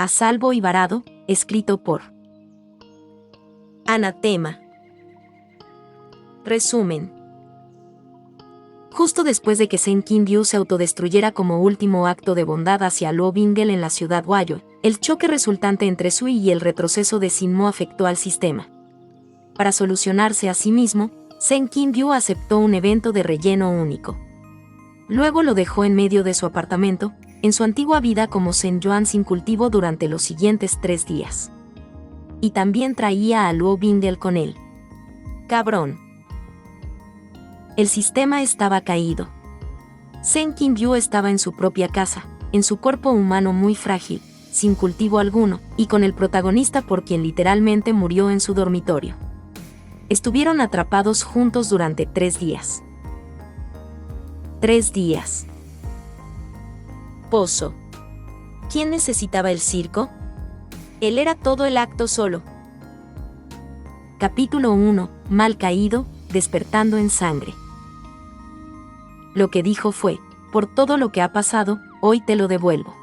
A salvo y varado, escrito por Anatema. Resumen. Justo después de que Sen Kingyu se autodestruyera como último acto de bondad hacia Luo Bingle en la ciudad Guayo, el choque resultante entre Sui y el retroceso de Sinmo afectó al sistema. Para solucionarse a sí mismo, Sen Kingyu aceptó un evento de relleno único. Luego lo dejó en medio de su apartamento, en su antigua vida como Sen Yuan sin cultivo durante los siguientes 3 días. Y también traía a Luo Bingle con él. Cabrón. El sistema estaba caído. Sen Kingyu estaba en su propia casa, en su cuerpo humano muy frágil, sin cultivo alguno, y con el protagonista por quien literalmente murió en su dormitorio. Estuvieron atrapados juntos durante 3 días. 3 días. Pozo. ¿Quién necesitaba el circo? Él era todo el acto solo. Capítulo 1. Mal caído, despertando en sangre. Lo que dijo fue: por todo lo que ha pasado, hoy te lo devuelvo.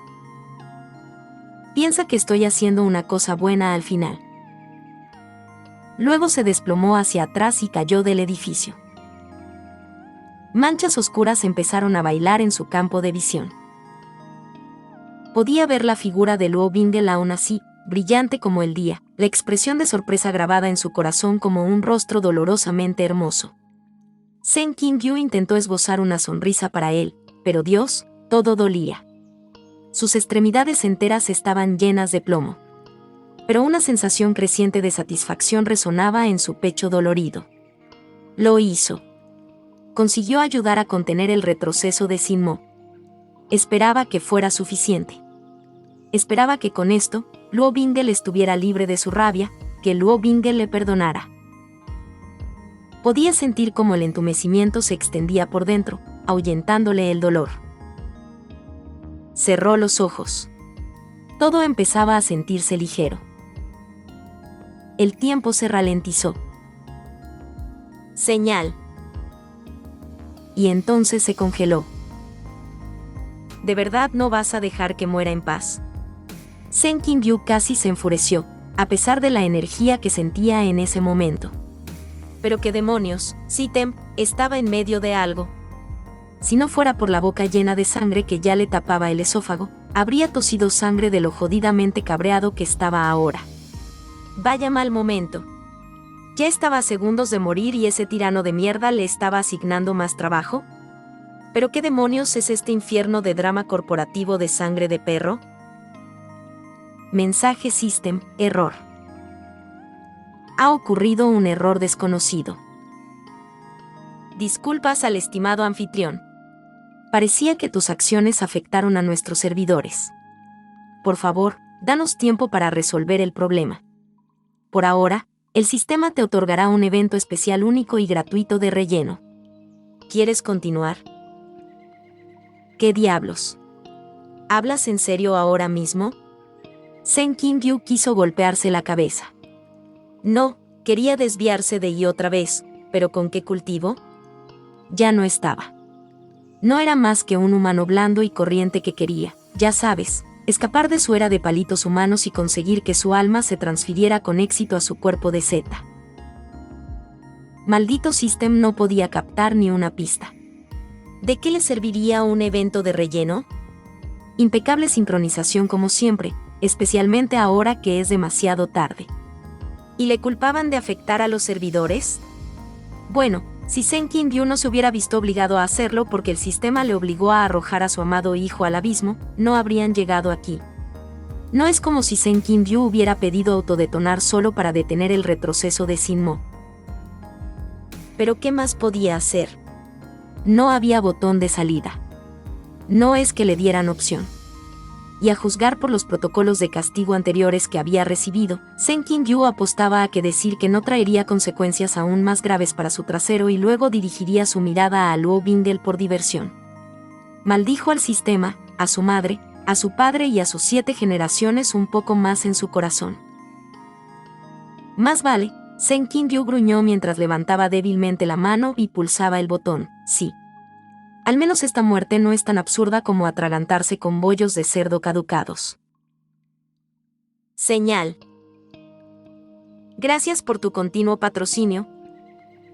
Piensa que estoy haciendo una cosa buena al final. Luego se desplomó hacia atrás y cayó del edificio. Manchas oscuras empezaron a bailar en su campo de visión. Podía ver la figura de Luo Bingle aún así, brillante como el día, la expresión de sorpresa grabada en su corazón como un rostro dolorosamente hermoso. Sen Kingyu intentó esbozar una sonrisa para él, pero Dios, todo dolía. Sus extremidades enteras estaban llenas de plomo. Pero una sensación creciente de satisfacción resonaba en su pecho dolorido. Lo hizo. Consiguió ayudar a contener el retroceso de Sinmo. Esperaba que fuera suficiente. Esperaba que con esto, Luo Bingle estuviera libre de su rabia, que Luo Bingle le perdonara. Podía sentir cómo el entumecimiento se extendía por dentro, ahuyentándole el dolor. Cerró los ojos. Todo empezaba a sentirse ligero. El tiempo se ralentizó. Señal. Y entonces se congeló. ¿De verdad no vas a dejar que muera en paz? Sen Kingyu casi se enfureció, a pesar de la energía que sentía en ese momento. Pero qué demonios, Sitem estaba en medio de algo. Si no fuera por la boca llena de sangre que ya le tapaba el esófago, habría tosido sangre de lo jodidamente cabreado que estaba ahora. Vaya mal momento. ¿Ya estaba a segundos de morir y ese tirano de mierda le estaba asignando más trabajo? ¿Pero qué demonios es este infierno de drama corporativo de sangre de perro? Mensaje System, error. Ha ocurrido un error desconocido. Disculpas al estimado anfitrión. Parecía que tus acciones afectaron a nuestros servidores. Por favor, danos tiempo para resolver el problema. Por ahora, el sistema te otorgará un evento especial único y gratuito de relleno. ¿Quieres continuar? ¿Qué diablos? ¿Hablas en serio ahora mismo? Sen Kingyu quiso golpearse la cabeza. No, quería desviarse de y otra vez, pero ¿con qué cultivo? Ya no estaba. No era más que un humano blando y corriente que quería, ya sabes, escapar de su era de palitos humanos y conseguir que su alma se transfiriera con éxito a su cuerpo de Zeta. Maldito System no podía captar ni una pista. ¿De qué le serviría un evento de relleno? Impecable sincronización como siempre, especialmente ahora que es demasiado tarde. ¿Y le culpaban de afectar a los servidores? Bueno, si Sen Kingyu no se hubiera visto obligado a hacerlo porque el sistema le obligó a arrojar a su amado hijo al abismo, no habrían llegado aquí. No es como si Sen Kingyu hubiera pedido autodetonar solo para detener el retroceso de Sinmo. ¿Pero qué más podía hacer? No había botón de salida. No es que le dieran opción. Y a juzgar por los protocolos de castigo anteriores que había recibido, Sen Kingyu apostaba a que decir que no traería consecuencias aún más graves para su trasero y luego dirigiría su mirada a Luo Bingle por diversión. Maldijo al sistema, a su madre, a su padre y a sus 7 generaciones un poco más en su corazón. Más vale, Sen Kingyu gruñó mientras levantaba débilmente la mano y pulsaba el botón, sí. Al menos esta muerte no es tan absurda como atragantarse con bollos de cerdo caducados. Señal. Gracias por tu continuo patrocinio.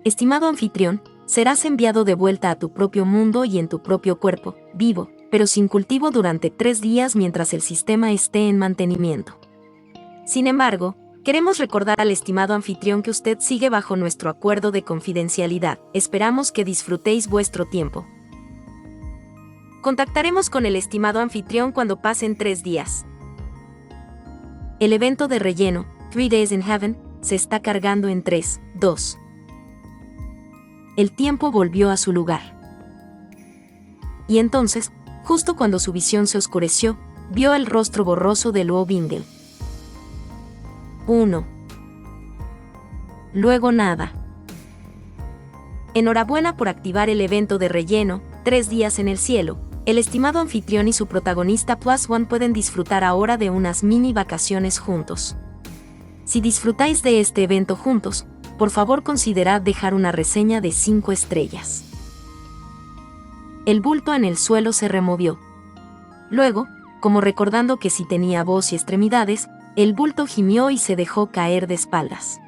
Estimado anfitrión, serás enviado de vuelta a tu propio mundo y en tu propio cuerpo, vivo, pero sin cultivo durante 3 días mientras el sistema esté en mantenimiento. Sin embargo, queremos recordar al estimado anfitrión que usted sigue bajo nuestro acuerdo de confidencialidad. Esperamos que disfrutéis vuestro tiempo. Contactaremos con el estimado anfitrión cuando pasen 3 días. El evento de relleno, 3 Days in Heaven, se está cargando en 3, 2. El tiempo volvió a su lugar. Y entonces, justo cuando su visión se oscureció, vio el rostro borroso de Luo Bingle. 1. Luego nada. Enhorabuena por activar el evento de relleno, 3 días en el cielo. El estimado anfitrión y su protagonista +1 pueden disfrutar ahora de unas mini vacaciones juntos. Si disfrutáis de este evento juntos, por favor considerad dejar una reseña de 5 estrellas. El bulto en el suelo se removió. Luego, como recordando que si tenía voz y extremidades, el bulto gimió y se dejó caer de espaldas.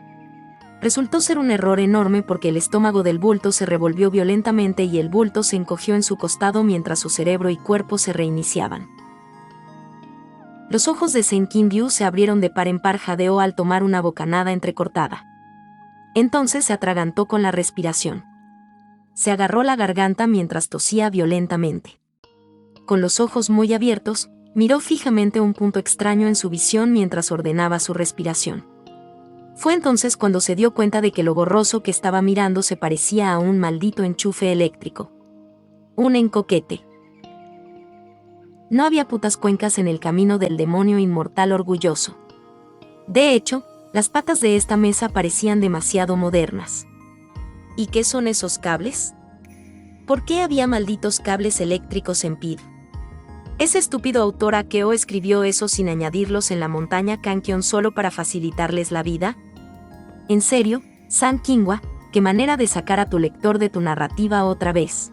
Resultó ser un error enorme porque el estómago del bulto se revolvió violentamente y el bulto se encogió en su costado mientras su cerebro y cuerpo se reiniciaban. Los ojos de Sen Qingyu se abrieron de par en par. Jadeó al tomar una bocanada entrecortada. Entonces se atragantó con la respiración. Se agarró la garganta mientras tosía violentamente. Con los ojos muy abiertos, miró fijamente un punto extraño en su visión mientras ordenaba su respiración. Fue entonces cuando se dio cuenta de que lo borroso que estaba mirando se parecía a un maldito enchufe eléctrico. Un encoquete. No había putas cuencas en el camino del demonio inmortal orgulloso. De hecho, las patas de esta mesa parecían demasiado modernas. ¿Y qué son esos cables? ¿Por qué había malditos cables eléctricos en PID? Ese estúpido autor Akeo escribió eso sin añadirlos en la montaña Kankion solo para facilitarles la vida. En serio, San Qinghua, qué manera de sacar a tu lector de tu narrativa otra vez.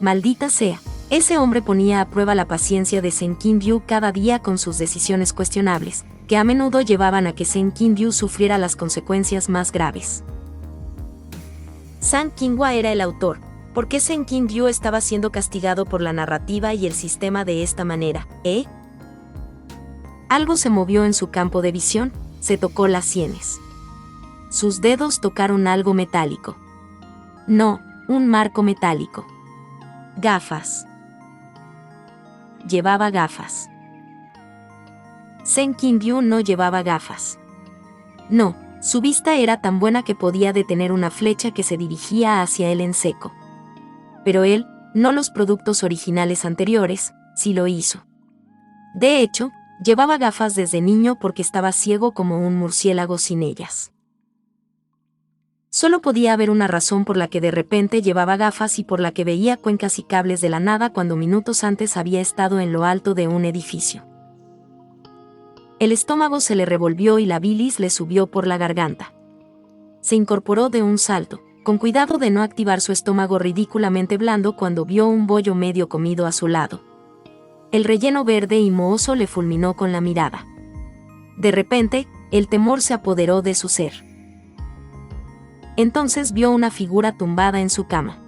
Maldita sea. Ese hombre ponía a prueba la paciencia de Sen Qingyu cada día con sus decisiones cuestionables, que a menudo llevaban a que Sen Qingyu sufriera las consecuencias más graves. San Qinghua era el autor. ¿Por qué Sen Qingyu estaba siendo castigado por la narrativa y el sistema de esta manera, Algo se movió en su campo de visión, se tocó las sienes. Sus dedos tocaron algo metálico. No, un marco metálico. Gafas. Llevaba gafas. Sen Qingyu no llevaba gafas. No, su vista era tan buena que podía detener una flecha que se dirigía hacia él en seco. Pero él, no los productos originales anteriores, sí lo hizo. De hecho, llevaba gafas desde niño porque estaba ciego como un murciélago sin ellas. Solo podía haber una razón por la que de repente llevaba gafas y por la que veía cuencas y cables de la nada cuando minutos antes había estado en lo alto de un edificio. El estómago se le revolvió y la bilis le subió por la garganta. Se incorporó de un salto, con cuidado de no activar su estómago ridículamente blando cuando vio un bollo medio comido a su lado. El relleno verde y mohoso le fulminó con la mirada. De repente, el temor se apoderó de su ser. Entonces vio una figura tumbada en su cama.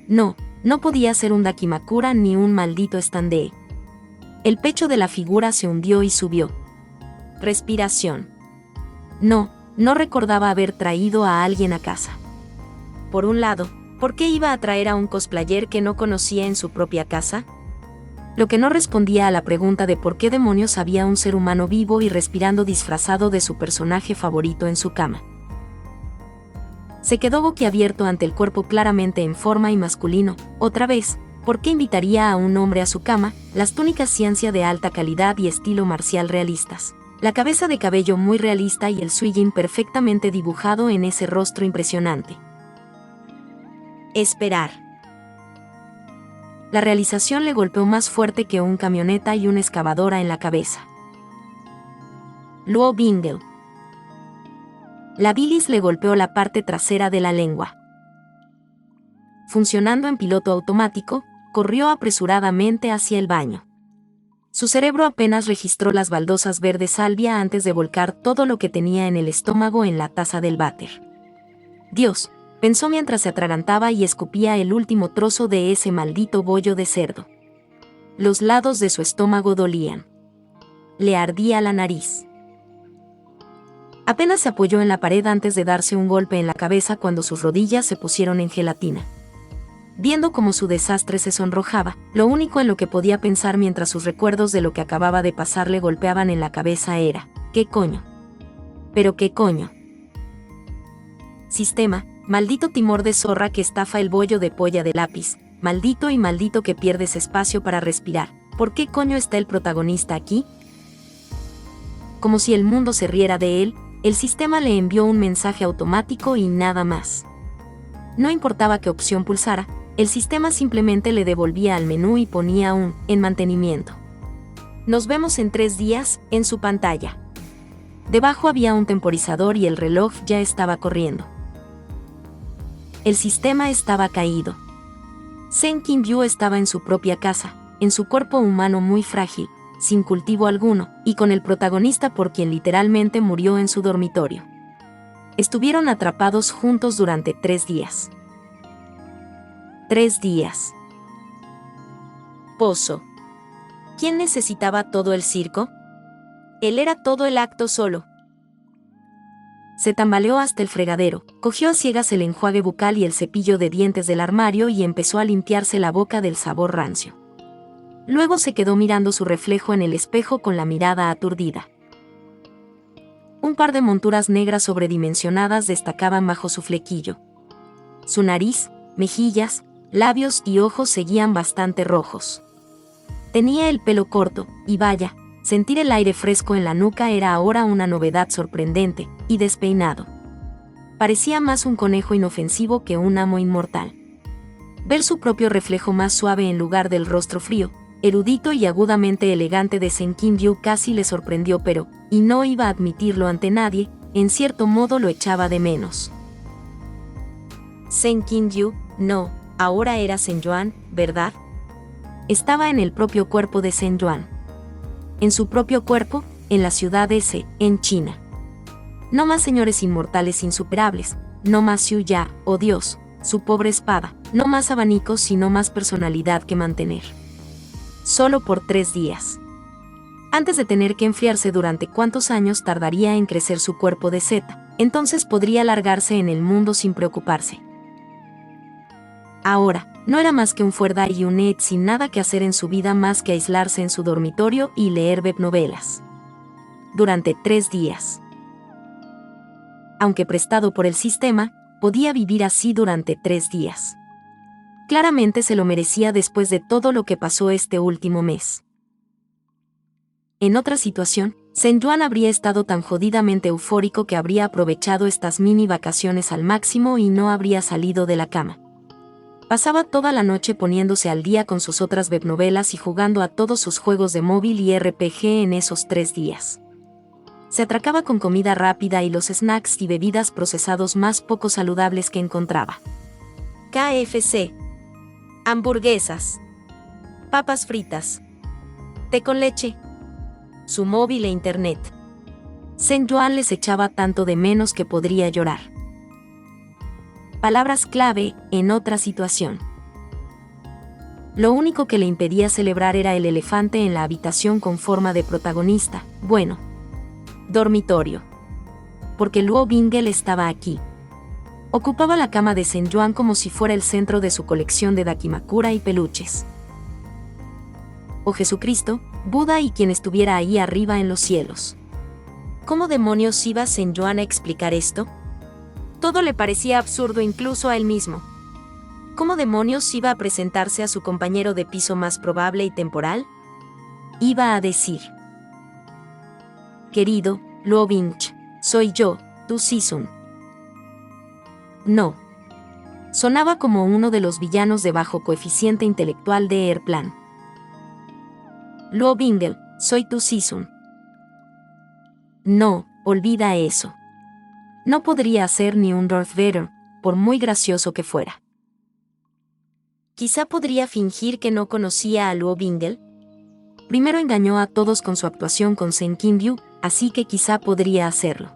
No, no podía ser un Dakimakura ni un maldito stand-e. El pecho de la figura se hundió y subió. Respiración. No recordaba haber traído a alguien a casa. Por un lado, ¿por qué iba a traer a un cosplayer que no conocía en su propia casa? Lo que no respondía a la pregunta de por qué demonios había un ser humano vivo y respirando disfrazado de su personaje favorito en su cama. Se quedó boquiabierto ante el cuerpo claramente en forma y masculino. Otra vez, ¿por qué invitaría a un hombre a su cama? Las túnicas ciencia de alta calidad y estilo marcial realistas. La cabeza de cabello muy realista y el suijin perfectamente dibujado en ese rostro impresionante. Esperar. La realización le golpeó más fuerte que un camioneta y una excavadora en la cabeza. Luo Bingle. La bilis le golpeó la parte trasera de la lengua. Funcionando en piloto automático, corrió apresuradamente hacia el baño. Su cerebro apenas registró las baldosas verde salvia antes de volcar todo lo que tenía en el estómago en la taza del váter. Dios, pensó mientras se atragantaba y escupía el último trozo de ese maldito bollo de cerdo. Los lados de su estómago dolían. Le ardía la nariz. Apenas se apoyó en la pared antes de darse un golpe en la cabeza cuando sus rodillas se pusieron en gelatina. Viendo cómo su desastre se sonrojaba, lo único en lo que podía pensar mientras sus recuerdos de lo que acababa de pasar le golpeaban en la cabeza era: ¿qué coño? ¿Pero qué coño? Sistema, maldito timor de zorra que estafa el bollo de polla de lápiz, maldito y maldito que pierdes espacio para respirar. ¿Por qué coño está el protagonista aquí? Como si el mundo se riera de él, el sistema le envió un mensaje automático y nada más. No importaba qué opción pulsara, el sistema simplemente le devolvía al menú y ponía un en mantenimiento. Nos vemos en 3 días, en su pantalla. Debajo había un temporizador y el reloj ya estaba corriendo. El sistema estaba caído. Seng Kim-yu estaba en su propia casa, en su cuerpo humano muy frágil, sin cultivo alguno, y con el protagonista por quien literalmente murió en su dormitorio. Estuvieron atrapados juntos durante 3 días. 3 días. Pozo. ¿Quién necesitaba todo el circo? Él era todo el acto solo. Se tambaleó hasta el fregadero, cogió a ciegas el enjuague bucal y el cepillo de dientes del armario y empezó a limpiarse la boca del sabor rancio. Luego se quedó mirando su reflejo en el espejo con la mirada aturdida. Un par de monturas negras sobredimensionadas destacaban bajo su flequillo. Su nariz, mejillas, labios y ojos seguían bastante rojos. Tenía el pelo corto, y vaya, sentir el aire fresco en la nuca era ahora una novedad sorprendente, y despeinado. Parecía más un conejo inofensivo que un amo inmortal. Ver su propio reflejo más suave en lugar del rostro frío, erudito y agudamente elegante de Seng Kim-yu casi le sorprendió, pero, y no iba a admitirlo ante nadie, en cierto modo lo echaba de menos. Seng Kim-yu, no, ahora era Seng Yuan, ¿verdad? Estaba en el propio cuerpo de Seng Yuan. En su propio cuerpo, en la ciudad S, en China. No más señores inmortales insuperables, no más Xiu Ya, oh Dios, su pobre espada, no más abanicos sino más personalidad que mantener. Solo por 3 días. Antes de tener que enfriarse durante cuántos años tardaría en crecer su cuerpo de seta, entonces podría largarse en el mundo sin preocuparse. Ahora, no era más que un fuerda y un Ed sin nada que hacer en su vida más que aislarse en su dormitorio y leer webnovelas. Durante 3 días. Aunque prestado por el sistema, podía vivir así durante 3 días. Claramente se lo merecía después de todo lo que pasó este último mes. En otra situación, Seng Yuan habría estado tan jodidamente eufórico que habría aprovechado estas mini vacaciones al máximo y no habría salido de la cama. Pasaba toda la noche poniéndose al día con sus otras webnovelas y jugando a todos sus juegos de móvil y RPG en esos 3 días. Se atracaba con comida rápida y los snacks y bebidas procesados más poco saludables que encontraba. KFC. Hamburguesas. Papas fritas. Té con leche. Su móvil e internet. Seng Yuan les echaba tanto de menos que podría llorar. Palabras clave en otra situación. Lo único que le impedía celebrar era el elefante en la habitación con forma de protagonista, bueno, dormitorio. Porque Luo Bingel estaba aquí. Ocupaba la cama de Seng Yuan como si fuera el centro de su colección de dakimakura y peluches. O Jesucristo, Buda y quien estuviera ahí arriba en los cielos. ¿Cómo demonios iba Seng Yuan a explicar esto? Todo le parecía absurdo incluso a él mismo. ¿Cómo demonios iba a presentarse a su compañero de piso más probable y temporal? Iba a decir: querido, Luo Bingel, soy yo, tu Sisun. No. Sonaba como uno de los villanos de bajo coeficiente intelectual de Airplan. Luo Bingel, soy tu Sisun. No, olvida eso. No podría hacer ni un Darth Vader, por muy gracioso que fuera. Quizá podría fingir que no conocía a Luo Bingel. Primero engañó a todos con su actuación con Sen Kim-byu, así que quizá podría hacerlo.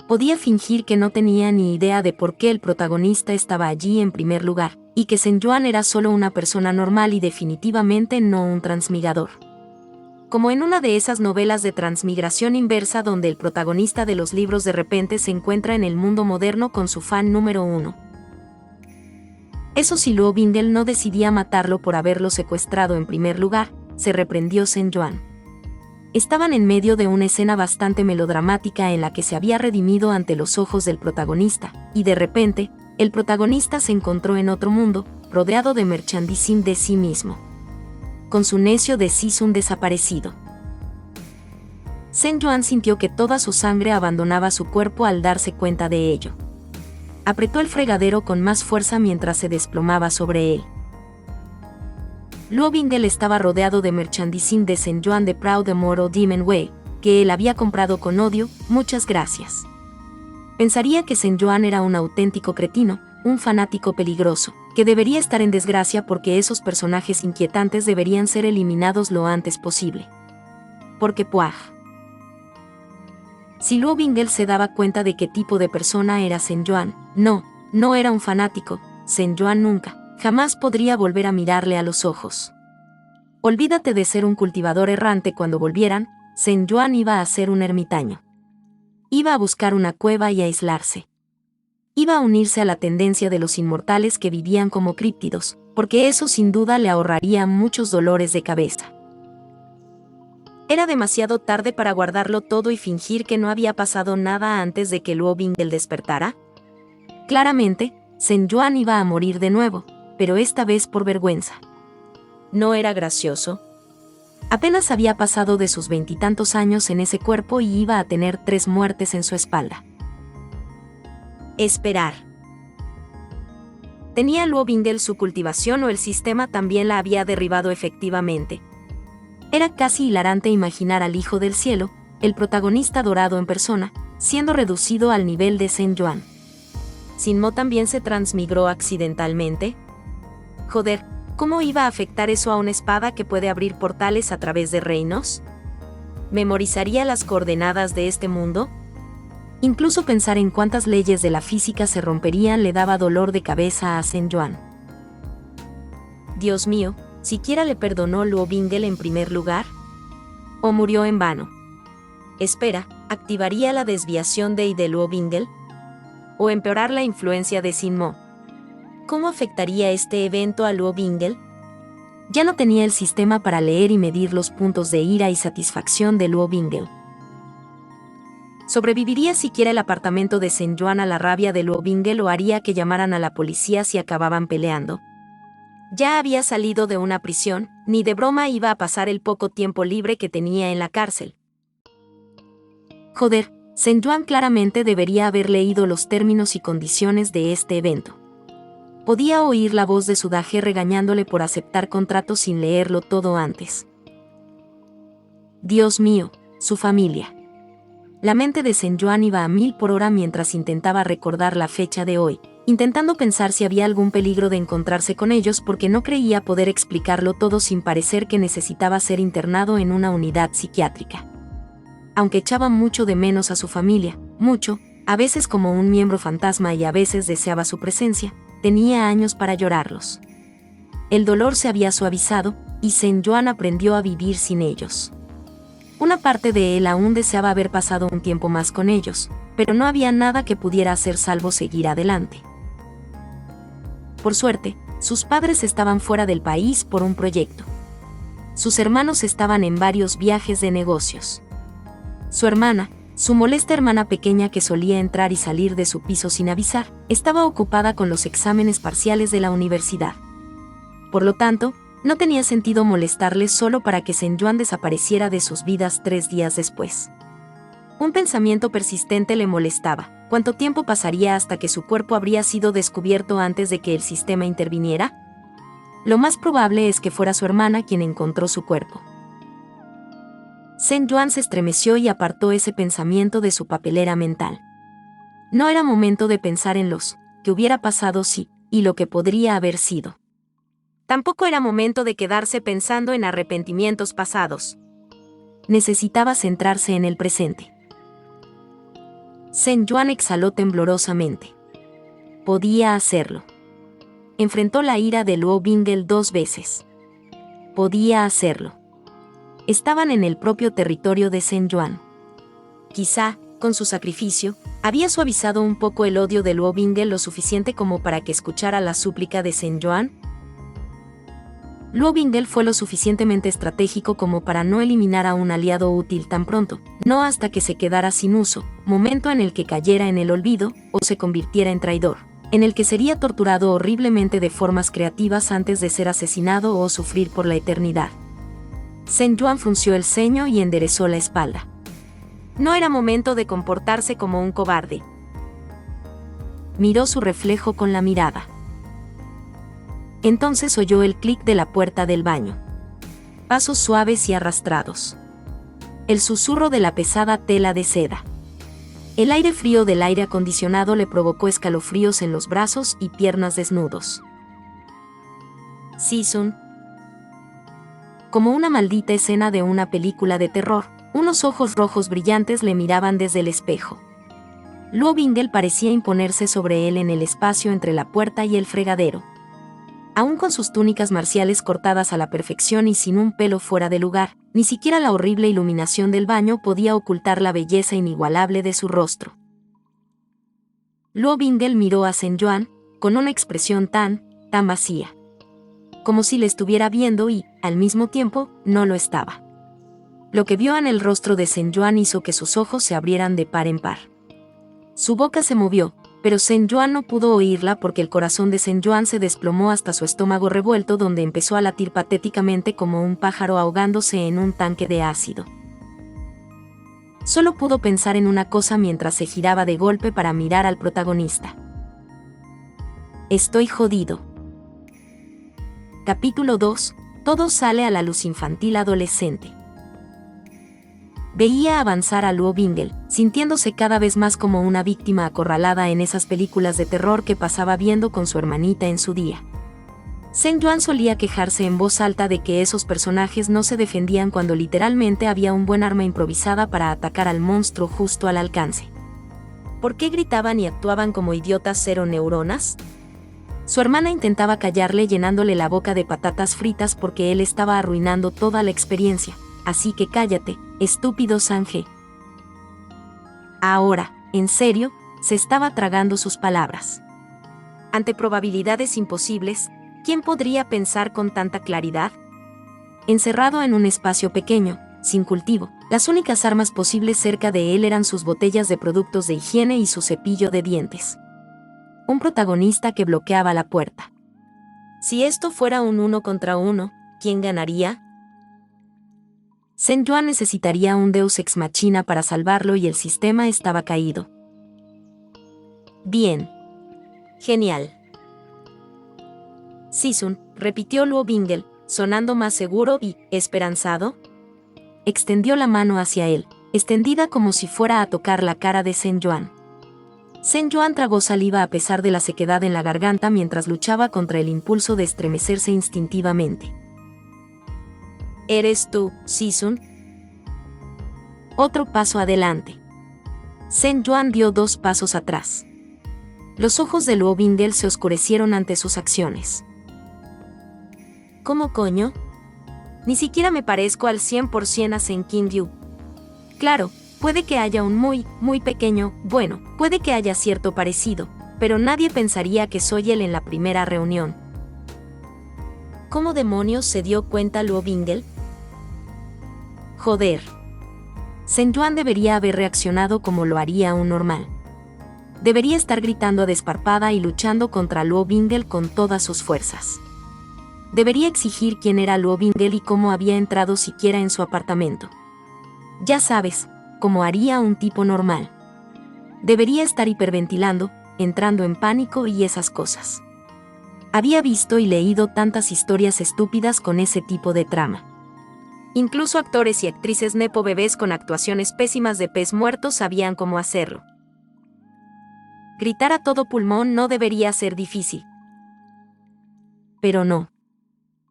Podía fingir que no tenía ni idea de por qué el protagonista estaba allí en primer lugar, y que Sen Yuan era solo una persona normal y definitivamente no un transmigrador. Como en una de esas novelas de transmigración inversa donde el protagonista de los libros de repente se encuentra en el mundo moderno con su fan número 1. Eso si Luo Bingel no decidía matarlo por haberlo secuestrado en primer lugar, se reprendió Sen Yuan. Estaban en medio de una escena bastante melodramática en la que se había redimido ante los ojos del protagonista, y de repente, el protagonista se encontró en otro mundo, rodeado de merchandising de sí mismo. Con su necio deshizo un desaparecido. Sen Yuan sintió que toda su sangre abandonaba su cuerpo al darse cuenta de ello. Apretó el fregadero con más fuerza mientras se desplomaba sobre él. Luo Bingel estaba rodeado de merchandising de Sen Yuan de Proud Immortal Demon Way, que él había comprado con odio, muchas gracias. Pensaría que Sen Yuan era un auténtico cretino, un fanático peligroso, que debería estar en desgracia porque esos personajes inquietantes deberían ser eliminados lo antes posible. Porque puaj. Si Luo Bingel se daba cuenta de qué tipo de persona era Sen Yuan, no era un fanático, Sen Yuan nunca, jamás podría volver a mirarle a los ojos. Olvídate de ser un cultivador errante cuando volvieran, Sen Yuan iba a ser un ermitaño. Iba a buscar una cueva y a aislarse. Iba a unirse a la tendencia de los inmortales que vivían como críptidos, porque eso sin duda le ahorraría muchos dolores de cabeza. Era demasiado tarde para guardarlo todo y fingir que no había pasado nada antes de que Luo Bingel despertara. Claramente, Sen Yuan iba a morir de nuevo, pero esta vez por vergüenza. ¿No era gracioso? Apenas había pasado de sus 20 y tantos años en ese cuerpo y iba a tener 3 muertes en su espalda. Esperar. ¿Tenía Luo Bingel su cultivación o el sistema también la había derribado efectivamente? Era casi hilarante imaginar al Hijo del Cielo, el protagonista dorado en persona, siendo reducido al nivel de Sen Yuan. ¿Sinmo también se transmigró accidentalmente? Joder, ¿cómo iba a afectar eso a una espada que puede abrir portales a través de reinos? ¿Memorizaría las coordenadas de este mundo? Incluso pensar en cuántas leyes de la física se romperían le daba dolor de cabeza a Sen Yuan. Dios mío, ¿siquiera le perdonó Luo Bingel en primer lugar? ¿O murió en vano? Espera, ¿activaría la desviación de Luo Bingel? ¿O empeorar la influencia de Sinmo? ¿Cómo afectaría este evento a Luo Bingel? Ya no tenía el sistema para leer y medir los puntos de ira y satisfacción de Luo Bingel. ¿Sobreviviría siquiera el apartamento de Sen Yuan a la rabia de Luo Bingel o haría que llamaran a la policía si acababan peleando? Ya había salido de una prisión, ni de broma iba a pasar el poco tiempo libre que tenía en la cárcel. Joder, Sen Yuan claramente debería haber leído los términos y condiciones de este evento. Podía oír la voz de su daje regañándole por aceptar contratos sin leerlo todo antes. Dios mío, su familia. La mente de Sen Yuan iba a 1000 por hora mientras intentaba recordar la fecha de hoy, intentando pensar si había algún peligro de encontrarse con ellos porque no creía poder explicarlo todo sin parecer que necesitaba ser internado en una unidad psiquiátrica. Aunque echaba mucho de menos a su familia, mucho, a veces como un miembro fantasma y a veces deseaba su presencia, tenía años para llorarlos. El dolor se había suavizado, y Sen Yuan aprendió a vivir sin ellos. Una parte de él aún deseaba haber pasado un tiempo más con ellos, pero no había nada que pudiera hacer salvo seguir adelante. Por suerte, sus padres estaban fuera del país por un proyecto. Sus hermanos estaban en varios viajes de negocios. Su hermana, su molesta hermana pequeña que solía entrar y salir de su piso sin avisar, estaba ocupada con los exámenes parciales de la universidad. Por lo tanto, no tenía sentido molestarle solo para que Sen Yuan desapareciera de sus vidas 3 días después. Un pensamiento persistente le molestaba. ¿Cuánto tiempo pasaría hasta que su cuerpo habría sido descubierto antes de que el sistema interviniera? Lo más probable es que fuera su hermana quien encontró su cuerpo. Sen Yuan se estremeció y apartó ese pensamiento de su papelera mental. No era momento de pensar en los que hubiera pasado si, y lo que podría haber sido. Tampoco era momento de quedarse pensando en arrepentimientos pasados. Necesitaba centrarse en el presente. Shen Yuan exhaló temblorosamente. Podía hacerlo. Enfrentó la ira de Luo Bingle 2 veces. Podía hacerlo. Estaban en el propio territorio de Shen Yuan. Quizá, con su sacrificio, había suavizado un poco el odio de Luo Bingle lo suficiente como para que escuchara la súplica de Shen Yuan. Luo Bingle fue lo suficientemente estratégico como para no eliminar a un aliado útil tan pronto, no hasta que se quedara sin uso, momento en el que cayera en el olvido o se convirtiera en traidor, en el que sería torturado horriblemente de formas creativas antes de ser asesinado o sufrir por la eternidad. Shen Yuan frunció el ceño y enderezó la espalda. No era momento de comportarse como un cobarde. Miró su reflejo con la mirada. Entonces oyó el clic de la puerta del baño. Pasos suaves y arrastrados. El susurro de la pesada tela de seda. El aire frío del aire acondicionado le provocó escalofríos en los brazos y piernas desnudos. Season. Como una maldita escena de una película de terror, unos ojos rojos brillantes le miraban desde el espejo. Luo Bingle parecía imponerse sobre él en el espacio entre la puerta y el fregadero. Aún con sus túnicas marciales cortadas a la perfección y sin un pelo fuera de lugar, ni siquiera la horrible iluminación del baño podía ocultar la belleza inigualable de su rostro. Luo Bingle miró a Shen Yuan, con una expresión tan vacía. Como si le estuviera viendo y, al mismo tiempo, no lo estaba. Lo que vio en el rostro de Shen Yuan hizo que sus ojos se abrieran de par en par. Su boca se movió, pero Shen Yuan no pudo oírla porque el corazón de Shen Yuan se desplomó hasta su estómago revuelto, donde empezó a latir patéticamente como un pájaro ahogándose en un tanque de ácido. Solo pudo pensar en una cosa mientras se giraba de golpe para mirar al protagonista. Estoy jodido. Capítulo 2. Todo sale a la luz. Infantil adolescente. Veía avanzar a Luo Bingle, sintiéndose cada vez más como una víctima acorralada en esas películas de terror que pasaba viendo con su hermanita en su día. Shen Yuan solía quejarse en voz alta de que esos personajes no se defendían cuando literalmente había un buen arma improvisada para atacar al monstruo justo al alcance. ¿Por qué gritaban y actuaban como idiotas cero neuronas? Su hermana intentaba callarle llenándole la boca de patatas fritas porque él estaba arruinando toda la experiencia. Así que cállate, estúpido Sange. Ahora, en serio, se estaba tragando sus palabras. Ante probabilidades imposibles, ¿quién podría pensar con tanta claridad? Encerrado en un espacio pequeño, sin cultivo, las únicas armas posibles cerca de él eran sus botellas de productos de higiene y su cepillo de dientes. Un protagonista que bloqueaba la puerta. Si esto fuera un 1 contra 1, ¿quién ganaría? Shen Yuan necesitaría un Deus Ex Machina para salvarlo y el sistema estaba caído. Bien. Genial. Season, repitió Luo Bingle, sonando más seguro y esperanzado. Extendió la mano hacia él, extendida como si fuera a tocar la cara de Shen Yuan. Shen Yuan tragó saliva a pesar de la sequedad en la garganta mientras luchaba contra el impulso de estremecerse instintivamente. ¿Eres tú, Season? Otro paso adelante. Shen Yuan dio 2 pasos atrás. Los ojos de Luo Bingle se oscurecieron ante sus acciones. ¿Cómo coño? Ni siquiera me parezco al 100% a Shen Qingyu. Claro, puede que haya un muy pequeño, bueno, puede que haya cierto parecido, pero nadie pensaría que soy él en la primera reunión. ¿Cómo demonios se dio cuenta Luo Bingle? Joder. Shen Yuan debería haber reaccionado como lo haría un normal. Debería estar gritando a desparpada y luchando contra Luo Bingle con todas sus fuerzas. Debería exigir quién era Luo Bingle y cómo había entrado siquiera en su apartamento. Ya sabes, como haría un tipo normal. Debería estar hiperventilando, entrando en pánico y esas cosas. Había visto y leído tantas historias estúpidas con ese tipo de trama. Incluso actores y actrices nepo bebés con actuaciones pésimas de pez muerto sabían cómo hacerlo. Gritar a todo pulmón no debería ser difícil. Pero no.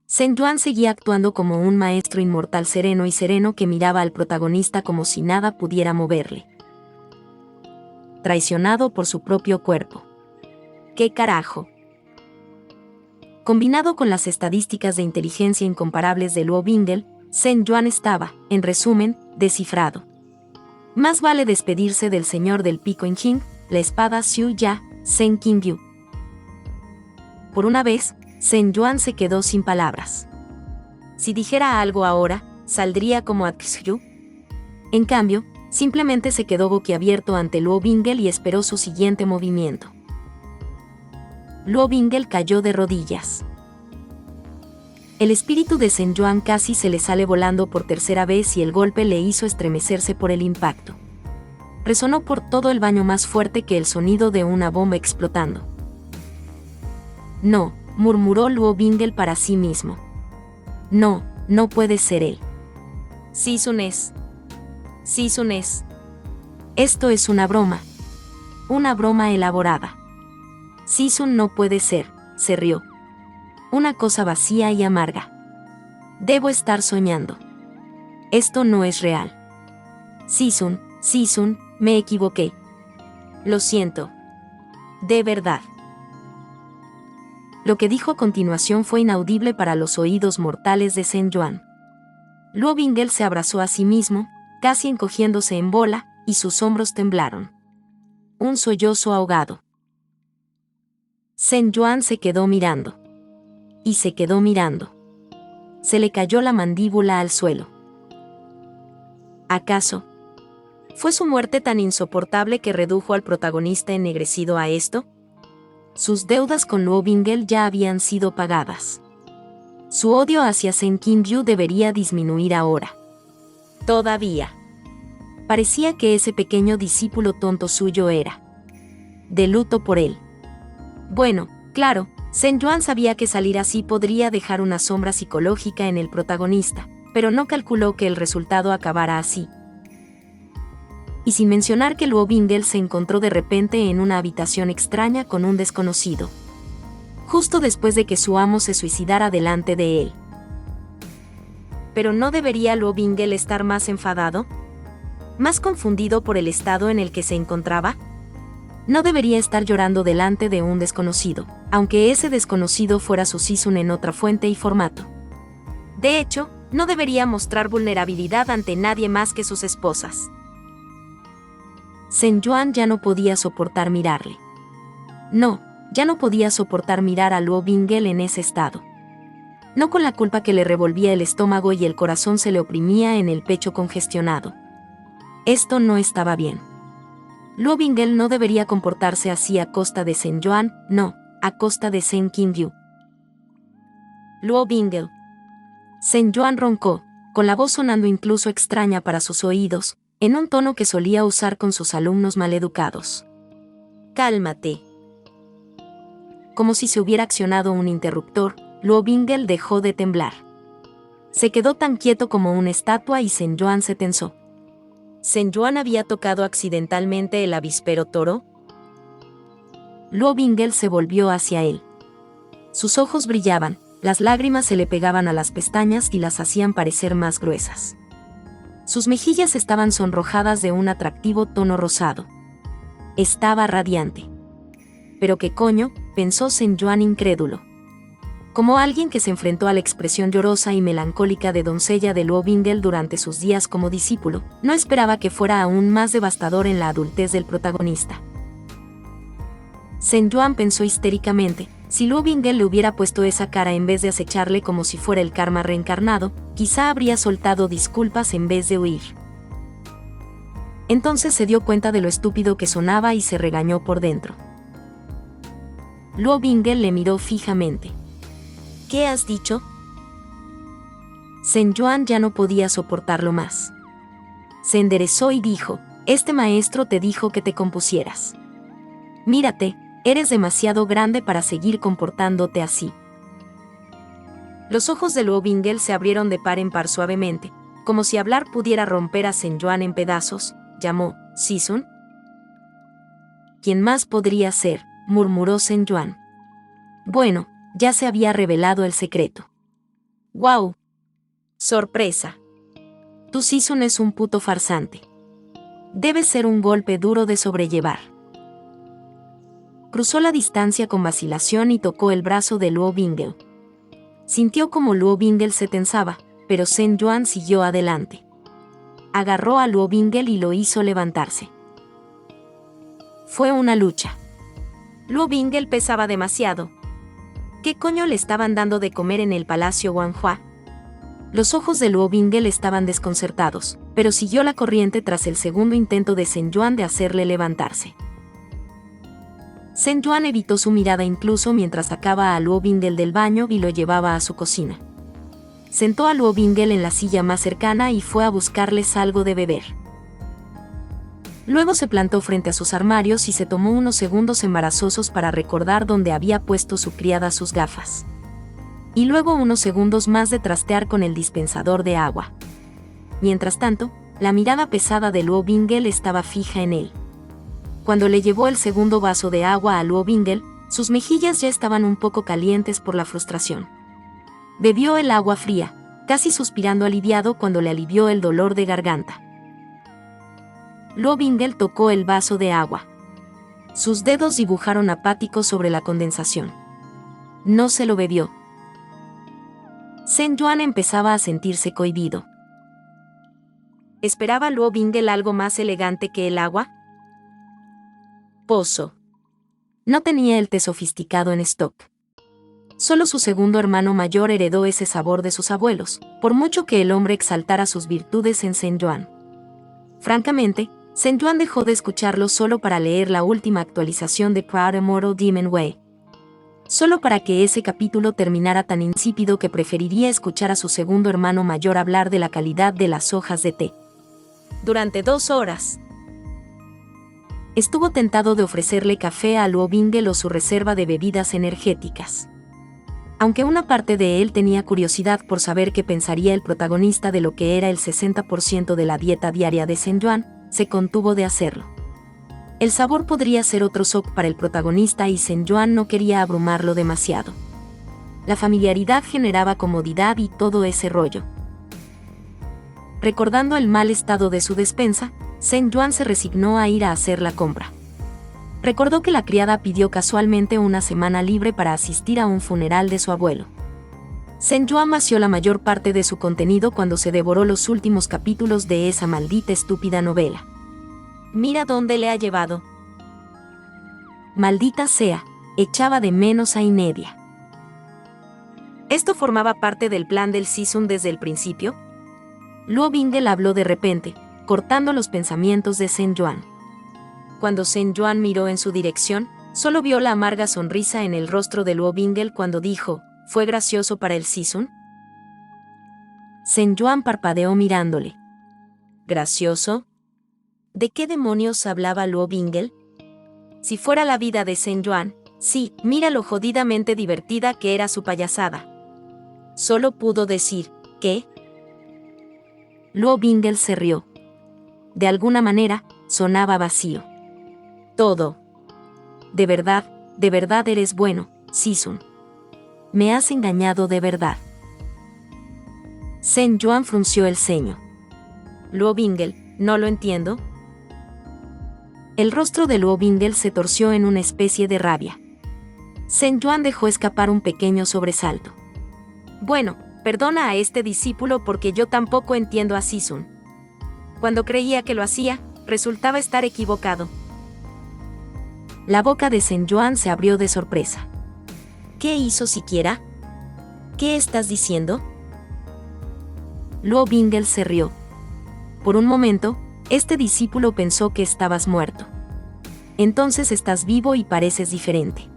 Sen Yuan seguía actuando como un maestro inmortal sereno y sereno que miraba al protagonista como si nada pudiera moverle. Traicionado por su propio cuerpo. ¿Qué carajo? Combinado con las estadísticas de inteligencia incomparables de Luo Bingle, Sen Yuan estaba, en resumen, descifrado. Más vale despedirse del señor del pico en Qing, la espada Xiu Ya, Sen Qingyu. Por una vez, Sen Yuan se quedó sin palabras. Si dijera algo ahora, saldría como Atxu. En cambio, simplemente se quedó boquiabierto ante Luo Bingle y esperó su siguiente movimiento. Luo Bingle cayó de rodillas. El espíritu de Sen Yuan casi se le sale volando por tercera vez y el golpe le hizo estremecerse por el impacto. Resonó por todo el baño más fuerte que el sonido de una bomba explotando. No, murmuró Luo Bingle para sí mismo. No, no puede ser él. Sisun es. Sisun es. Esto es una broma. Una broma elaborada. Sisun no puede ser, se rió. Una cosa vacía y amarga. Debo estar soñando. Esto no es real. Sisun, Sisun, me equivoqué. Lo siento. De verdad. Lo que dijo a continuación fue inaudible para los oídos mortales de Sen Yuan. Luo Bingle se abrazó a sí mismo, casi encogiéndose en bola, y sus hombros temblaron. Un sollozo ahogado. Sen Yuan se quedó mirando. Y se quedó mirando. Se le cayó la mandíbula al suelo. ¿Acaso fue su muerte tan insoportable que redujo al protagonista ennegrecido a esto? Sus deudas con Luo Bingle ya habían sido pagadas. Su odio hacia Sen Qingyu debería disminuir ahora. Todavía. Parecía que ese pequeño discípulo tonto suyo era de luto por él. Bueno, claro, Sen Yuan sabía que salir así podría dejar una sombra psicológica en el protagonista, pero no calculó que el resultado acabara así. Y sin mencionar que Luo Bingle se encontró de repente en una habitación extraña con un desconocido. Justo después de que su amo se suicidara delante de él. ¿Pero no debería Luo Bingle estar más enfadado? ¿Más confundido por el estado en el que se encontraba? No debería estar llorando delante de un desconocido, aunque ese desconocido fuera su Sisun en otra fuente y formato. De hecho, no debería mostrar vulnerabilidad ante nadie más que sus esposas. Sen Yuan ya no podía soportar mirarle. No, ya no podía soportar mirar a Luo Bingle en ese estado. No con la culpa que le revolvía el estómago y el corazón se le oprimía en el pecho congestionado. Esto no estaba bien. Luo Bingle no debería comportarse así a costa de Sen Yuan, no, a costa de Sen Qingyu. Luo Bingle. Sen Yuan roncó, con la voz sonando incluso extraña para sus oídos, en un tono que solía usar con sus alumnos maleducados. Cálmate. Como si se hubiera accionado un interruptor, Luo Bingle dejó de temblar. Se quedó tan quieto como una estatua y Sen Yuan se tensó. ¿Sen Yuan había tocado accidentalmente el avispero toro? Luo Bingle se volvió hacia él. Sus ojos brillaban, las lágrimas se le pegaban a las pestañas y las hacían parecer más gruesas. Sus mejillas estaban sonrojadas de un atractivo tono rosado. Estaba radiante. ¿Pero qué coño?, pensó Sen Yuan incrédulo. Como alguien que se enfrentó a la expresión llorosa y melancólica de doncella de Luo Bingle durante sus días como discípulo, no esperaba que fuera aún más devastador en la adultez del protagonista. Sen Yuan pensó histéricamente, si Luo Bingle le hubiera puesto esa cara en vez de acecharle como si fuera el karma reencarnado, quizá habría soltado disculpas en vez de huir. Entonces se dio cuenta de lo estúpido que sonaba y se regañó por dentro. Luo Bingle le miró fijamente. ¿Qué has dicho? Sen Yuan ya no podía soportarlo más. Se enderezó y dijo, este maestro te dijo que te compusieras. Mírate, eres demasiado grande para seguir comportándote así. Los ojos de Luo Bingle se abrieron de par en par suavemente, como si hablar pudiera romper a Sen Yuan en pedazos. Llamó, ¿Sisun? ¿Quién más podría ser?, murmuró Sen Yuan. Bueno, ya se había revelado el secreto. ¡Guau! ¡Sorpresa! Tu Sisun es un puto farsante. Debe ser un golpe duro de sobrellevar. Cruzó la distancia con vacilación y tocó el brazo de Luo Bingle. Sintió como Luo Bingle se tensaba, pero Zhen Yuan siguió adelante. Agarró a Luo Bingle y lo hizo levantarse. Fue una lucha. Luo Bingle pesaba demasiado. ¿Qué coño le estaban dando de comer en el palacio Wanhua? Los ojos de Luo Bingle estaban desconcertados, pero siguió la corriente tras el segundo intento de Zhen Yuan de hacerle levantarse. Zhen Yuan evitó su mirada incluso mientras sacaba a Luo Bingle del baño y lo llevaba a su cocina. Sentó a Luo Bingle en la silla más cercana y fue a buscarles algo de beber. Luego se plantó frente a sus armarios y se tomó unos segundos embarazosos para recordar dónde había puesto su criada sus gafas. Y luego unos segundos más de trastear con el dispensador de agua. Mientras tanto, la mirada pesada de Luo Bingle estaba fija en él. Cuando le llevó el segundo vaso de agua a Luo Bingle, sus mejillas ya estaban un poco calientes por la frustración. Bebió el agua fría, casi suspirando aliviado cuando le alivió el dolor de garganta. Luo Bingle tocó el vaso de agua. Sus dedos dibujaron apáticos sobre la condensación. No se lo bebió. Zhen Yuan empezaba a sentirse cohibido. ¿Esperaba Luo Bingle algo más elegante que el agua? Pozo. No tenía el té sofisticado en stock. Solo su segundo hermano mayor heredó ese sabor de sus abuelos, por mucho que el hombre exaltara sus virtudes en Zhen Yuan. Francamente, Zhen Yuan dejó de escucharlo solo para leer la última actualización de Proud Immortal Demon Way. Solo para que ese capítulo terminara tan insípido que preferiría escuchar a su segundo hermano mayor hablar de la calidad de las hojas de té. Durante 2 horas. Estuvo tentado de ofrecerle café a Luo Bingle o su reserva de bebidas energéticas. Aunque una parte de él tenía curiosidad por saber qué pensaría el protagonista de lo que era el 60% de la dieta diaria de Zhen Yuan, se contuvo de hacerlo. El sabor podría ser otro shock para el protagonista y Zhen Yuan no quería abrumarlo demasiado. La familiaridad generaba comodidad y todo ese rollo. Recordando el mal estado de su despensa, Zhen Yuan se resignó a ir a hacer la compra. Recordó que la criada pidió casualmente una semana libre para asistir a un funeral de su abuelo. Zhen Yuan vació la mayor parte de su contenido cuando se devoró los últimos capítulos de esa maldita estúpida novela. Mira dónde le ha llevado. Maldita sea, echaba de menos a Inedia. ¿Esto formaba parte del plan del Sisun desde el principio? Luo Bingle habló de repente, cortando los pensamientos de Zhen Yuan. Cuando Zhen Yuan miró en su dirección, solo vio la amarga sonrisa en el rostro de Luo Bingle cuando dijo, ¿fue gracioso para el Sisun? Zhen Yuan parpadeó mirándole. ¿Gracioso? ¿De qué demonios hablaba Luo Bingle? Si fuera la vida de Zhen Yuan, sí, mira lo jodidamente divertida que era su payasada. Solo pudo decir, ¿qué? Luo Bingle se rió. De alguna manera, sonaba vacío. Todo. De verdad eres bueno, Sisun. Me has engañado de verdad. Zhen Yuan frunció el ceño. Luo Bingle, ¿no lo entiendo? El rostro de Luo Bingle se torció en una especie de rabia. Zhen Yuan dejó escapar un pequeño sobresalto. Bueno, perdona a este discípulo porque yo tampoco entiendo a Sisun. Cuando creía que lo hacía, resultaba estar equivocado. La boca de Zhen Yuan se abrió de sorpresa. ¿Qué hizo siquiera? ¿Qué estás diciendo? Luo Bingle se rió. Por un momento, este discípulo pensó que estabas muerto. Entonces estás vivo y pareces diferente.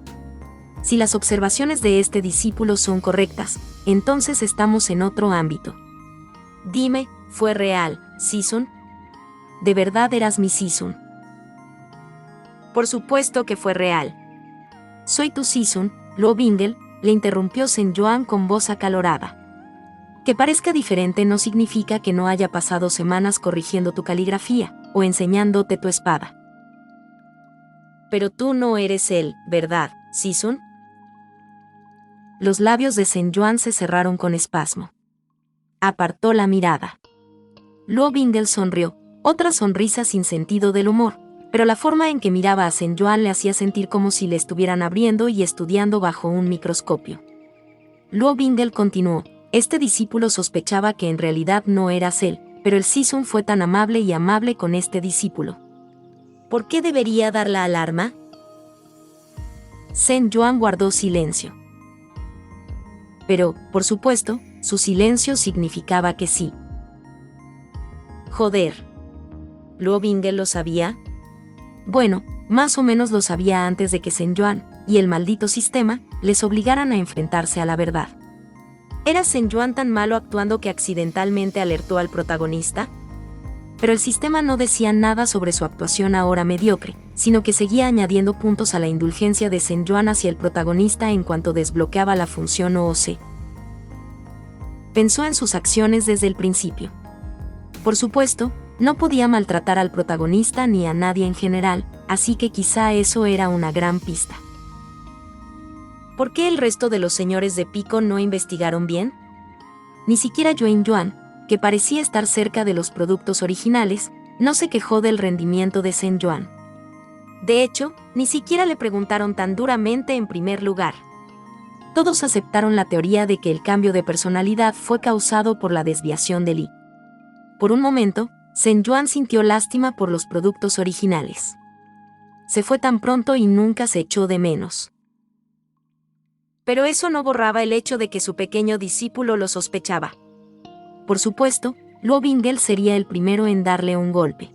Si las observaciones de este discípulo son correctas, entonces estamos en otro ámbito. Dime, ¿fue real, Sisun? ¿De verdad eras mi Sisun? Por supuesto que fue real. Soy tu Sisun, Luo Bingle, le interrumpió Zhen Yuan con voz acalorada. Que parezca diferente no significa que no haya pasado semanas corrigiendo tu caligrafía, o enseñándote tu espada. Pero tú no eres él, ¿verdad, Sisun? Los labios de Zhen Yuan se cerraron con espasmo. Apartó la mirada. Luo Bingle sonrió, otra sonrisa sin sentido del humor, pero la forma en que miraba a Zhen Yuan le hacía sentir como si le estuvieran abriendo y estudiando bajo un microscopio. Luo Bingle continuó: este discípulo sospechaba que en realidad no eras él, pero el Sison fue tan amable y amable con este discípulo. ¿Por qué debería dar la alarma? Zhen Yuan guardó silencio. Pero, por supuesto, su silencio significaba que sí. Joder. ¿Luo Bingle lo sabía? Bueno, más o menos lo sabía antes de que Zhen Yuan y el maldito sistema les obligaran a enfrentarse a la verdad. ¿Era Zhen Yuan tan malo actuando que accidentalmente alertó al protagonista? Pero el sistema no decía nada sobre su actuación ahora mediocre, sino que seguía añadiendo puntos a la indulgencia de Zhen Yuan hacia el protagonista en cuanto desbloqueaba la función OOC. Pensó en sus acciones desde el principio. Por supuesto, no podía maltratar al protagonista ni a nadie en general, así que quizá eso era una gran pista. ¿Por qué el resto de los señores de Pico no investigaron bien? Ni siquiera Yuan Yuan, que parecía estar cerca de los productos originales, no se quejó del rendimiento de Zhen Yuan. De hecho, ni siquiera le preguntaron tan duramente en primer lugar. Todos aceptaron la teoría de que el cambio de personalidad fue causado por la desviación de Li. Por un momento, Zhen Yuan sintió lástima por los productos originales. Se fue tan pronto y nunca se echó de menos. Pero eso no borraba el hecho de que su pequeño discípulo lo sospechaba. Por supuesto, Luo Bingle sería el primero en darle un golpe.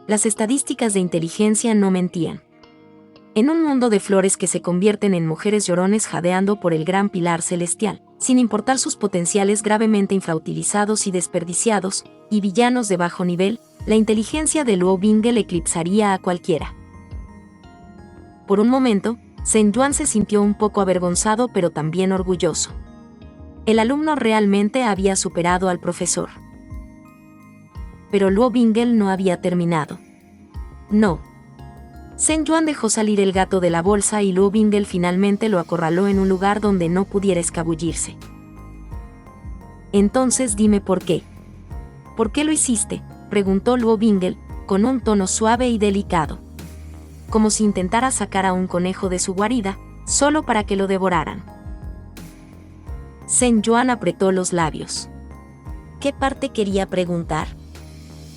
Las estadísticas de inteligencia no mentían. En un mundo de flores que se convierten en mujeres llorones jadeando por el gran pilar celestial, sin importar sus potenciales gravemente infrautilizados y desperdiciados, y villanos de bajo nivel, la inteligencia de Luo Bingle eclipsaría a cualquiera. Por un momento, Zhen Yuan se sintió un poco avergonzado pero también orgulloso. El alumno realmente había superado al profesor. Pero Luo Bingle no había terminado. No. Zhen Yuan dejó salir el gato de la bolsa y Luo Bingle finalmente lo acorraló en un lugar donde no pudiera escabullirse. Entonces dime por qué. ¿Por qué lo hiciste?, preguntó Luo Bingle, con un tono suave y delicado. Como si intentara sacar a un conejo de su guarida, solo para que lo devoraran. Zhen Yuan apretó los labios. ¿Qué parte quería preguntar?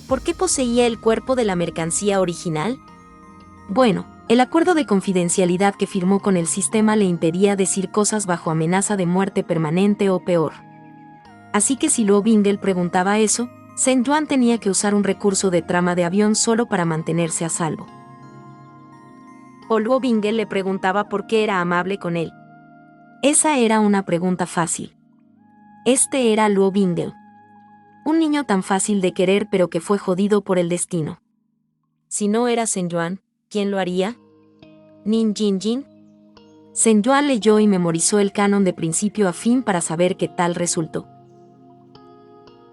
¿Por qué poseía el cuerpo de la mercancía original? Bueno, el acuerdo de confidencialidad que firmó con el sistema le impedía decir cosas bajo amenaza de muerte permanente o peor. Así que si Luo Bingle preguntaba eso, Zhen Yuan tenía que usar un recurso de trama de avión solo para mantenerse a salvo. O Luo Bingle le preguntaba por qué era amable con él. Esa era una pregunta fácil. Este era Luo Bingle. Un niño tan fácil de querer pero que fue jodido por el destino. Si no era Zhen Yuan, ¿quién lo haría? ¿Nin Jin Jin? Zhen Yuan leyó y memorizó el canon de principio a fin para saber qué tal resultó.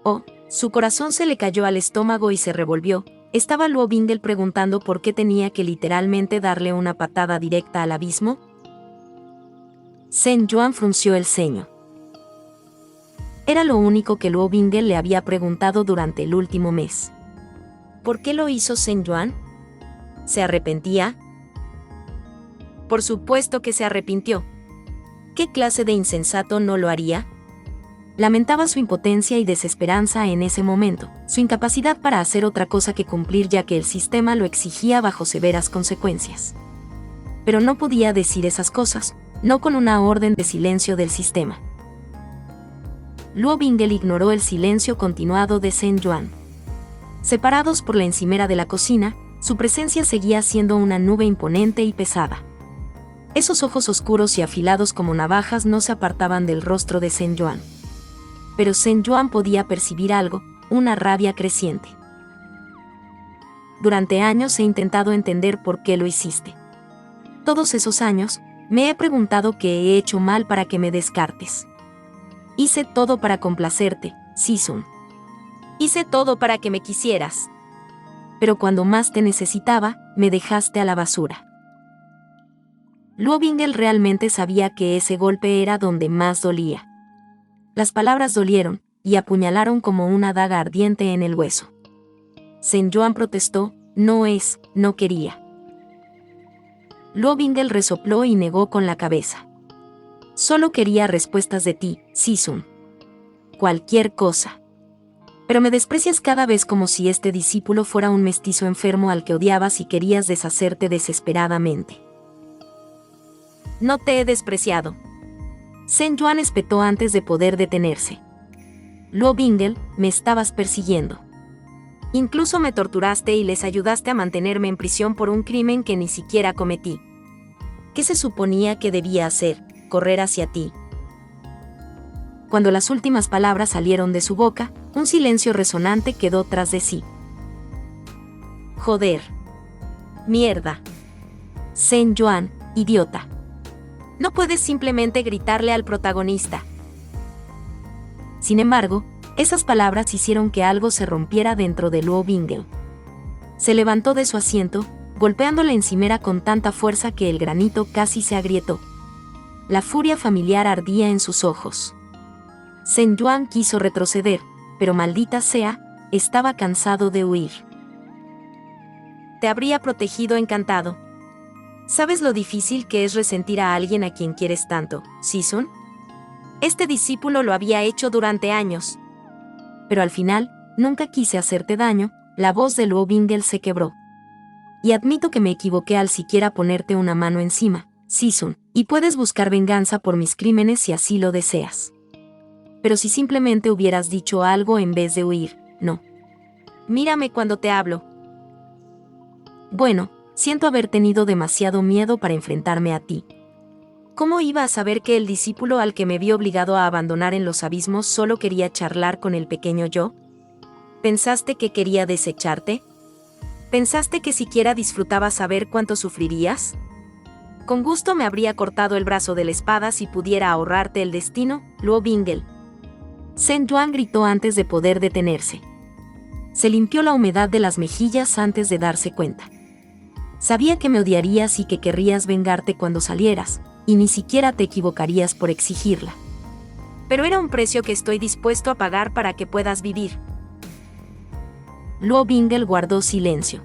Oh, su corazón se le cayó al estómago y se revolvió. ¿Estaba Luo Bingle preguntando por qué tenía que literalmente darle una patada directa al abismo? Zhen Yuan frunció el ceño. Era lo único que Luo Bingle le había preguntado durante el último mes. ¿Por qué lo hizo Zhen Yuan? ¿Se arrepentía? Por supuesto que se arrepintió. ¿Qué clase de insensato no lo haría? Lamentaba su impotencia y desesperanza en ese momento, su incapacidad para hacer otra cosa que cumplir ya que el sistema lo exigía bajo severas consecuencias. Pero no podía decir esas cosas, no con una orden de silencio del sistema. Luo Bingle ignoró el silencio continuado de Zhen Yuan. Separados por la encimera de la cocina, su presencia seguía siendo una nube imponente y pesada. Esos ojos oscuros y afilados como navajas no se apartaban del rostro de Zhen Yuan. Pero Zhen Yuan podía percibir algo, una rabia creciente. Durante años he intentado entender por qué lo hiciste. Todos esos años, me he preguntado qué he hecho mal para que me descartes. Hice todo para complacerte, Sison. Hice todo para que me quisieras. Pero cuando más te necesitaba, me dejaste a la basura. Luo Bingel realmente sabía que ese golpe era donde más dolía. Las palabras dolieron, y apuñalaron como una daga ardiente en el hueso. Zhen Yuan protestó, no quería. Luo Bingel resopló y negó con la cabeza. Solo quería respuestas de ti, Sisun. Cualquier cosa. Pero me desprecias cada vez como si este discípulo fuera un mestizo enfermo al que odiabas y querías deshacerte desesperadamente. No te he despreciado. Zhen Yuan espetó antes de poder detenerse. Luo Bingel, me estabas persiguiendo. Incluso me torturaste y les ayudaste a mantenerme en prisión por un crimen que ni siquiera cometí. ¿Qué se suponía que debía hacer? Correr hacia ti. Cuando las últimas palabras salieron de su boca, un silencio resonante quedó tras de sí. Joder. Mierda. Zhen Yuan, idiota. No puedes simplemente gritarle al protagonista. Sin embargo, esas palabras hicieron que algo se rompiera dentro de Luo Bingel. Se levantó de su asiento, golpeando la encimera con tanta fuerza que el granito casi se agrietó. La furia familiar ardía en sus ojos. Zhen Yuan quiso retroceder, pero maldita sea, estaba cansado de huir. Te habría protegido encantado. ¿Sabes lo difícil que es resentir a alguien a quien quieres tanto, Sisun? Este discípulo lo había hecho durante años. Pero al final, nunca quise hacerte daño, la voz de Luo Bingel se quebró. Y admito que me equivoqué al siquiera ponerte una mano encima, Sisun, y puedes buscar venganza por mis crímenes si así lo deseas. Pero si simplemente hubieras dicho algo en vez de huir, no. Mírame cuando te hablo. Bueno, siento haber tenido demasiado miedo para enfrentarme a ti. ¿Cómo iba a saber que el discípulo al que me vi obligado a abandonar en los abismos solo quería charlar con el pequeño yo? ¿Pensaste que quería desecharte? ¿Pensaste que siquiera disfrutaba saber cuánto sufrirías? Con gusto me habría cortado el brazo de la espada si pudiera ahorrarte el destino, Luo Bingel. Zhen Yuan gritó antes de poder detenerse. Se limpió la humedad de las mejillas antes de darse cuenta. Sabía que me odiarías y que querrías vengarte cuando salieras, y ni siquiera te equivocarías por exigirla. Pero era un precio que estoy dispuesto a pagar para que puedas vivir. Luo Bingel guardó silencio.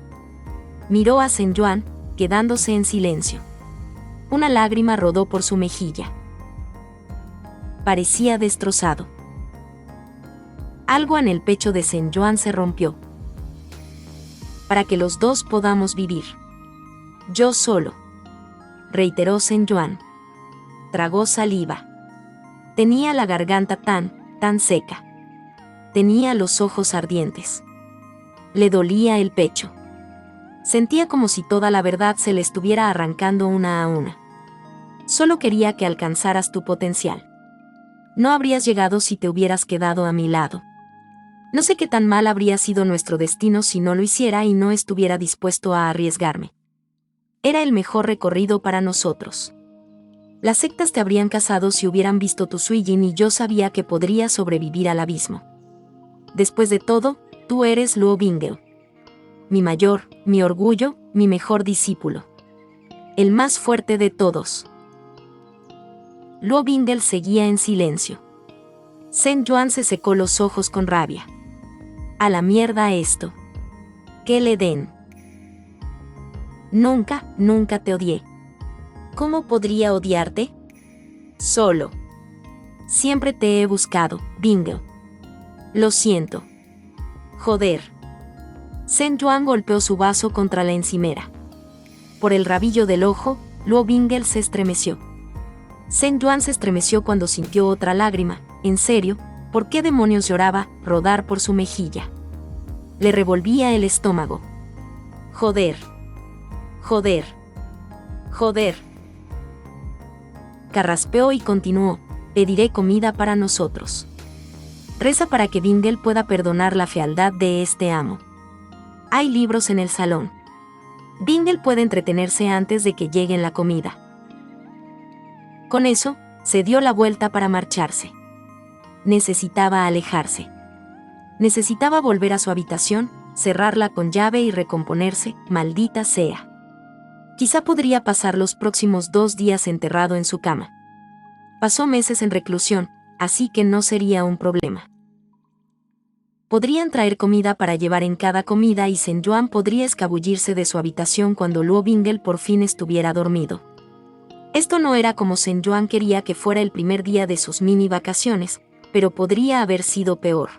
Miró a Zhen Yuan, quedándose en silencio. Una lágrima rodó por su mejilla. Parecía destrozado. Algo en el pecho de Zhen Yuan se rompió. Para que los dos podamos vivir. Yo solo. Reiteró Zhen Yuan. Tragó saliva. Tenía la garganta tan seca. Tenía los ojos ardientes. Le dolía el pecho. Sentía como si toda la verdad se le estuviera arrancando una a una. Solo quería que alcanzaras tu potencial. No habrías llegado si te hubieras quedado a mi lado. No sé qué tan mal habría sido nuestro destino si no lo hiciera y no estuviera dispuesto a arriesgarme. Era el mejor recorrido para nosotros. Las sectas te habrían cazado si hubieran visto tu Suijin y yo sabía que podría sobrevivir al abismo. Después de todo, tú eres Luo Bingel. Mi mayor, mi orgullo, mi mejor discípulo. El más fuerte de todos. Luo Bingel seguía en silencio. Zhen Yuan se secó los ojos con rabia. A la mierda esto. Que le den. Nunca te odié. ¿Cómo podría odiarte? Solo. Siempre te he buscado, Bingel. Lo siento. Joder. Zhen Yuan golpeó su vaso contra la encimera. Por el rabillo del ojo, Luo Bingel se estremeció. Zhen Yuan se estremeció cuando sintió otra lágrima. En serio, ¿por qué demonios lloraba rodar por su mejilla? Le revolvía el estómago. Joder. Carraspeó y continuó, pediré comida para nosotros. Reza para que Bingel pueda perdonar la fealdad de este amo. Hay libros en el salón. Bingel puede entretenerse antes de que llegue la comida. Con eso, se dio la vuelta para marcharse. Necesitaba alejarse. Necesitaba volver a su habitación, cerrarla con llave y recomponerse, maldita sea. Quizá podría pasar los próximos 2 días enterrado en su cama. Pasó meses en reclusión, así que no sería un problema. Podrían traer comida para llevar en cada comida y Sen-Yuan podría escabullirse de su habitación cuando Luo Bingel por fin estuviera dormido. Esto no era como Sen-Yuan quería que fuera el primer día de sus mini vacaciones, pero podría haber sido peor.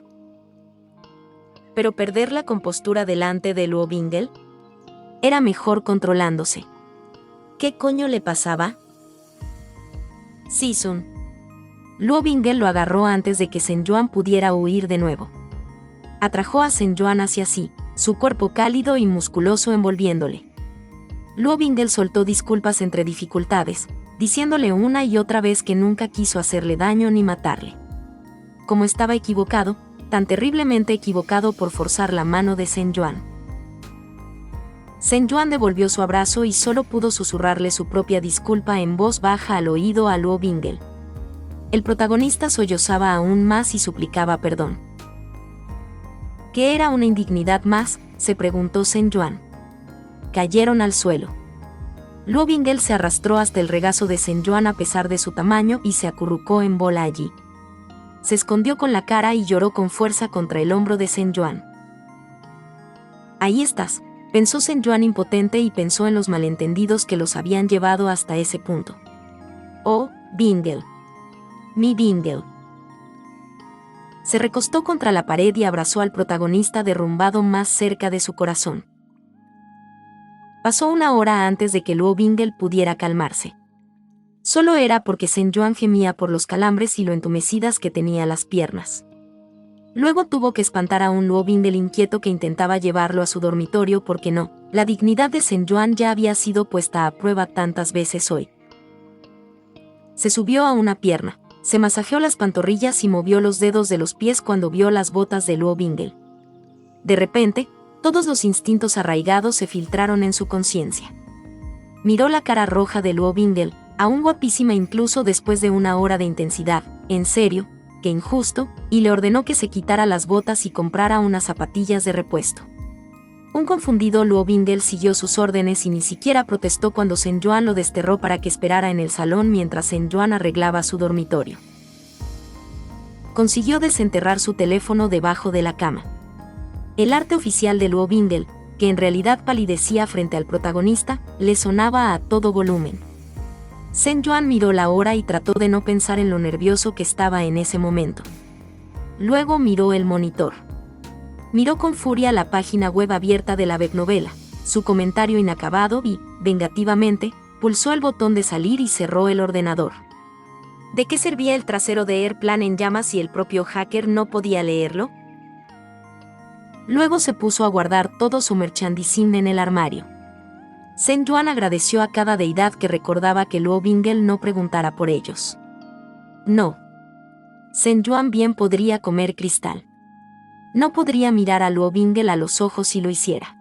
Pero perder la compostura delante de Luo Bingel era mejor controlándose. ¿Qué coño le pasaba? Sisun. Luo Bingel lo agarró antes de que Sen-Yuan pudiera huir de nuevo. Atrajo a Sen-Yuan hacia sí, su cuerpo cálido y musculoso envolviéndole. Luo Bingel soltó disculpas entre dificultades, diciéndole una y otra vez que nunca quiso hacerle daño ni matarle. Como estaba equivocado, tan terriblemente equivocado por forzar la mano de Sen-Yuan. Sen-Yuan devolvió su abrazo y solo pudo susurrarle su propia disculpa en voz baja al oído a Luo Bingel. El protagonista sollozaba aún más y suplicaba perdón. ¿Qué era una indignidad más?, se preguntó Sen-Yuan. Cayeron al suelo. Luo Bingel se arrastró hasta el regazo de Sen-Yuan a pesar de su tamaño y se acurrucó en bola allí. Se escondió con la cara y lloró con fuerza contra el hombro de Sen-Yuan. Ahí estás, pensó Sen-Yuan impotente y pensó en los malentendidos que los habían llevado hasta ese punto. Oh, Bingel. Mi Bingel. Se recostó contra la pared y abrazó al protagonista derrumbado más cerca de su corazón. Pasó 1 hora antes de que Luo Bingel pudiera calmarse. Solo era porque Sen-Yuan gemía por los calambres y lo entumecidas que tenía las piernas. Luego tuvo que espantar a un Luo Bingel inquieto que intentaba llevarlo a su dormitorio porque no, la dignidad de Sen-Yuan ya había sido puesta a prueba tantas veces hoy. Se subió a una pierna. Se masajeó las pantorrillas y movió los dedos de los pies cuando vio las botas de Luo Bingel. De repente, todos los instintos arraigados se filtraron en su conciencia. Miró la cara roja de Luo Bingel, aún guapísima incluso después de 1 hora de intensidad, en serio, qué injusto, y le ordenó que se quitara las botas y comprara unas zapatillas de repuesto. Un confundido Luo Bingel siguió sus órdenes y ni siquiera protestó cuando Sen-Yuan lo desterró para que esperara en el salón mientras Sen-Yuan arreglaba su dormitorio. Consiguió desenterrar su teléfono debajo de la cama. El arte oficial de Luo Bingel, que en realidad palidecía frente al protagonista, le sonaba a todo volumen. Sen-Yuan miró la hora y trató de no pensar en lo nervioso que estaba en ese momento. Luego miró el monitor. Miró con furia la página web abierta de la webnovela, su comentario inacabado y, vengativamente, pulsó el botón de salir y cerró el ordenador. ¿De qué servía el trasero de Airplane en llamas si el propio hacker no podía leerlo? Luego se puso a guardar todo su merchandising en el armario. Sen-Yuan agradeció a cada deidad que recordaba que Luo Bingel no preguntara por ellos. No. Sen-Yuan bien podría comer cristal. No podría mirar a Luo Bingel a los ojos si lo hiciera.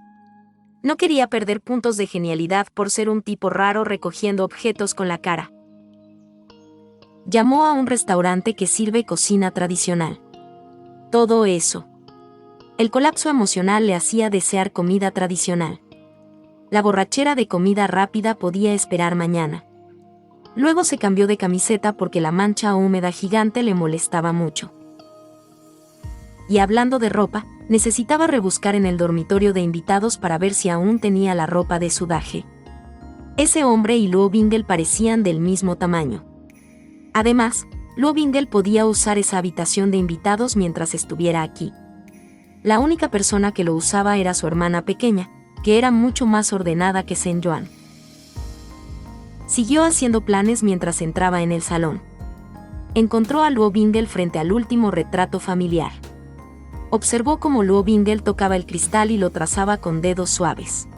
No quería perder puntos de genialidad por ser un tipo raro recogiendo objetos con la cara. Llamó a un restaurante que sirve cocina tradicional. Todo eso. El colapso emocional le hacía desear comida tradicional. La borrachera de comida rápida podía esperar mañana. Luego se cambió de camiseta porque la mancha húmeda gigante le molestaba mucho. Y hablando de ropa, necesitaba rebuscar en el dormitorio de invitados para ver si aún tenía la ropa de sudaje. Ese hombre y Luo Bingel parecían del mismo tamaño. Además, Luo Bingel podía usar esa habitación de invitados mientras estuviera aquí. La única persona que lo usaba era su hermana pequeña, que era mucho más ordenada que Sen-Yuan. Siguió haciendo planes mientras entraba en el salón. Encontró a Luo Bingel frente al último retrato familiar. Observó cómo Luo Bingel tocaba el cristal y lo trazaba con dedos suaves.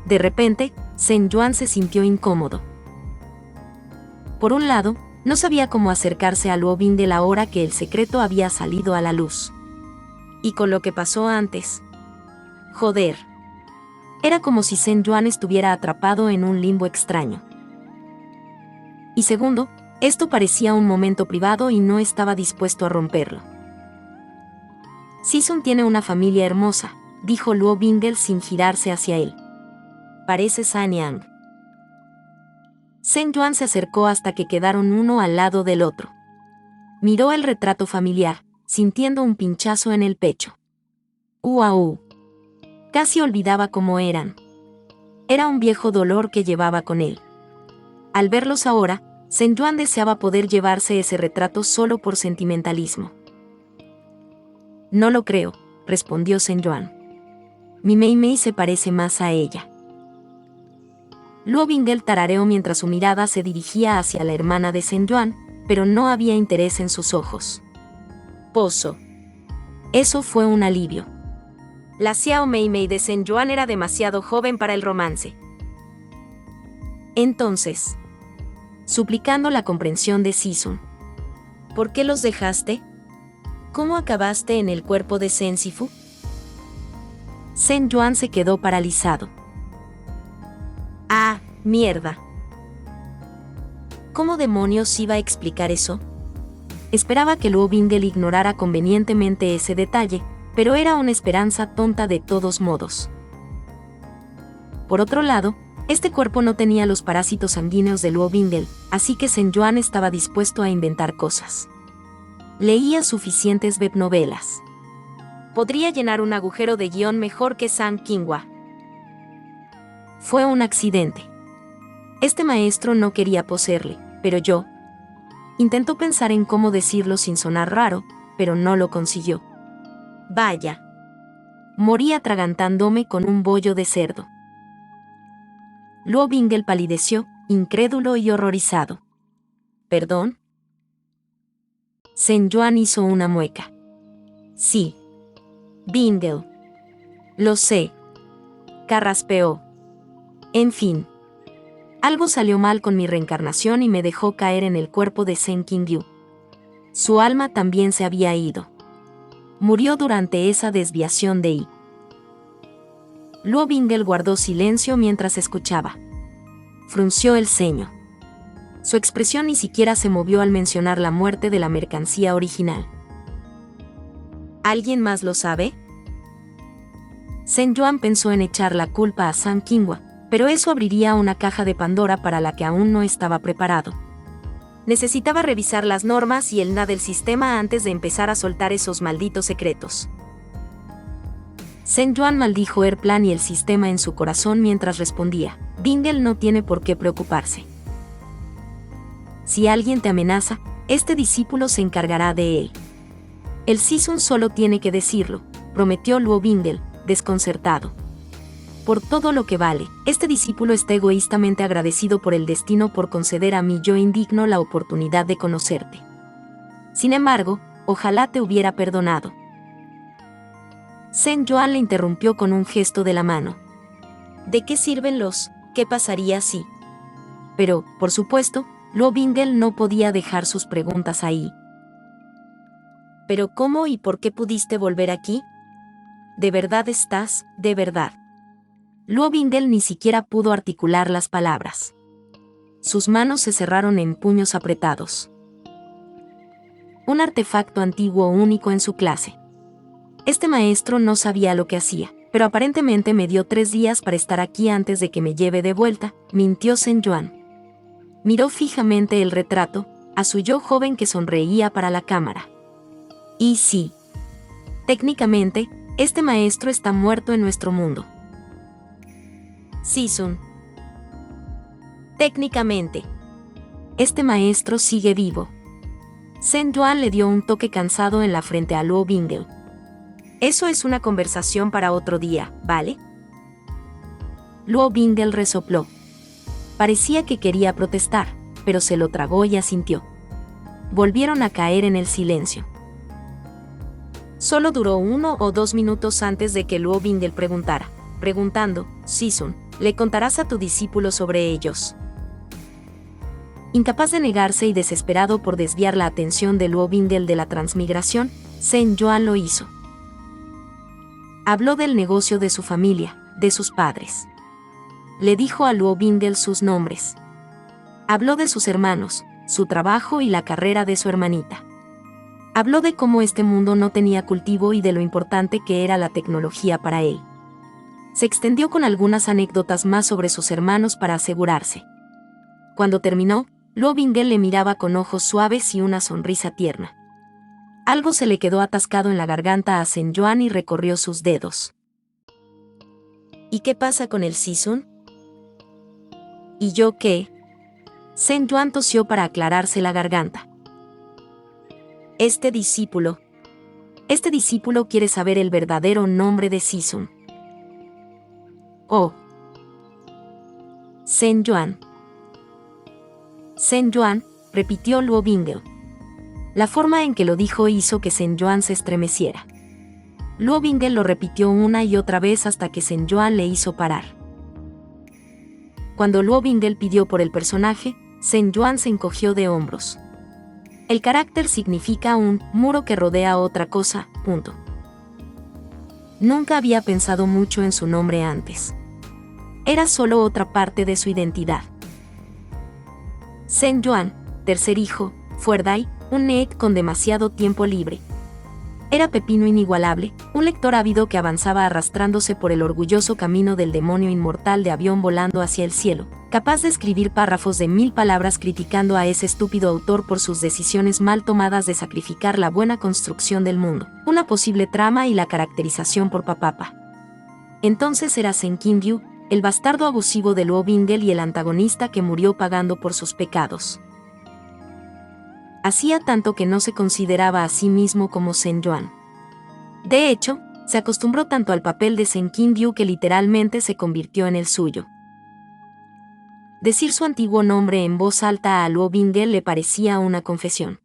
De repente, Sen-Yuan se sintió incómodo. Por un lado, no sabía cómo acercarse a Luo Bingel ahora que el secreto había salido a la luz. Y con lo que pasó antes. Joder. Era como si Sen-Yuan estuviera atrapado en un limbo extraño. Y segundo, esto parecía un momento privado y no estaba dispuesto a romperlo. Sisun tiene una familia hermosa, dijo Luo Bingel sin girarse hacia él. parece Sanyang. Zhen Yuan se acercó hasta que quedaron uno al lado del otro. Miró el retrato familiar, sintiendo un pinchazo en el pecho. ¡Uau! Casi olvidaba cómo eran. Era un viejo dolor que llevaba con él. Al verlos ahora, Zhen Yuan deseaba poder llevarse ese retrato solo por sentimentalismo. No lo creo, respondió Zhen Yuan. Mi Mei Mei se parece más a ella. Luo Bingle tarareó mientras su mirada se dirigía hacia la hermana de Zhen Yuan, pero no había interés en sus ojos. Pozo. Eso fue un alivio. La Xiao Mei Mei de Zhen Yuan era demasiado joven para el romance. Entonces, suplicando la comprensión de Sisun. ¿Por qué los dejaste? ¿Cómo acabaste en el cuerpo de Zhen Sifu? Zhen Yuan se quedó paralizado. ¡Ah, mierda! ¿Cómo demonios iba a explicar eso? Esperaba que Luo Bingle ignorara convenientemente ese detalle, pero era una esperanza tonta de todos modos. Por otro lado, este cuerpo no tenía los parásitos sanguíneos de Luo Bingle, así que Zhen Yuan estaba dispuesto a inventar cosas. Leía suficientes webnovelas. Podría llenar un agujero de guión mejor que San Qinghua. Fue un accidente. Este maestro no quería poseerle, pero yo. Intentó pensar en cómo decirlo sin sonar raro, pero no lo consiguió. Vaya. Morí atragantándome con un bollo de cerdo. Luo Bingle palideció, incrédulo y horrorizado. ¿Perdón? Zhen Yuan hizo una mueca. Sí. Bingle. Lo sé. Carraspeó. En fin. Algo salió mal con mi reencarnación y me dejó caer en el cuerpo de Zhen Qingyu. Su alma también se había ido. Murió durante esa desviación de Yi. Luo Bingle guardó silencio mientras escuchaba. Frunció el ceño. Su expresión ni siquiera se movió al mencionar la muerte de la mercancía original. ¿Alguien más lo sabe? Zhen Yuan pensó en echar la culpa a San Qinghua, pero eso abriría una caja de Pandora para la que aún no estaba preparado. Necesitaba revisar las normas y el NA del sistema antes de empezar a soltar esos malditos secretos. Zhen Yuan maldijo Airplan y el sistema en su corazón mientras respondía: Bingle no tiene por qué preocuparse. Si alguien te amenaza, este discípulo se encargará de él. El Sisun solo tiene que decirlo, prometió Luo Bingle, desconcertado. Por todo lo que vale, este discípulo está egoístamente agradecido por el destino por conceder a mi yo indigno la oportunidad de conocerte. Sin embargo, ojalá te hubiera perdonado. Zhen Yuan le interrumpió con un gesto de la mano. ¿De qué sirven los? ¿Qué pasaría si? Pero, por supuesto, Luo Bingle no podía dejar sus preguntas ahí. ¿Pero cómo y por qué pudiste volver aquí? ¿De verdad estás, de verdad? Luo Bingle ni siquiera pudo articular las palabras. Sus manos se cerraron en puños apretados. Un artefacto antiguo único en su clase. Este maestro no sabía lo que hacía, pero aparentemente me dio 3 días para estar aquí antes de que me lleve de vuelta, mintió Zhen Yuan. Miró fijamente el retrato, a su yo joven que sonreía para la cámara. Y sí. Técnicamente, este maestro está muerto en nuestro mundo. Sisun. Técnicamente. Este maestro sigue vivo. Zhen Yuan le dio un toque cansado en la frente a Luo Bingle. Eso es una conversación para otro día, ¿vale? Luo Bingle resopló. Parecía que quería protestar, pero se lo tragó y asintió. Volvieron a caer en el silencio. Solo duró 1 o 2 minutos antes de que Luo Bingle preguntara, preguntando: Sisun, ¿le contarás a tu discípulo sobre ellos? Incapaz de negarse y desesperado por desviar la atención de Luo Bingle de la transmigración, Zhen Yuan lo hizo. Habló del negocio de su familia, de sus padres. Le dijo a Luo Bingle sus nombres. Habló de sus hermanos, su trabajo y la carrera de su hermanita. Habló de cómo este mundo no tenía cultivo y de lo importante que era la tecnología para él. Se extendió con algunas anécdotas más sobre sus hermanos para asegurarse. Cuando terminó, Luo Bingel le miraba con ojos suaves y una sonrisa tierna. Algo se le quedó atascado en la garganta a Zhen Yuan y recorrió sus dedos. ¿Y qué pasa con el Sisun? ¿Y yo qué? Zhen Yuan tosió para aclararse la garganta. Este discípulo quiere saber el verdadero nombre de Sisun. Oh. Zhen Yuan. Zhen Yuan, repitió Luo Bingel. La forma en que lo dijo hizo que Zhen Yuan se estremeciera. Luo Bingel lo repitió una y otra vez hasta que Zhen Yuan le hizo parar. Cuando Luo Bingel pidió por el personaje, Zhen Yuan se encogió de hombros. El carácter significa un muro que rodea otra cosa, punto. Nunca había pensado mucho en su nombre antes. Era solo otra parte de su identidad. Zhen Yuan, tercer hijo, Fuerdai, un Neek con demasiado tiempo libre. Era Pepino inigualable, un lector ávido que avanzaba arrastrándose por el orgulloso camino del demonio inmortal de avión volando hacia el cielo, capaz de escribir párrafos de 1000 palabras criticando a ese estúpido autor por sus decisiones mal tomadas de sacrificar la buena construcción del mundo, una posible trama y la caracterización por Papapa. Entonces era Zhen Qinryu, el bastardo abusivo de Luo Bingel y el antagonista que murió pagando por sus pecados. Hacía tanto que no se consideraba a sí mismo como Zhen Yuan. De hecho, se acostumbró tanto al papel de Zhen Qinryu que literalmente se convirtió en el suyo. Decir su antiguo nombre en voz alta a Luo Bingel le parecía una confesión.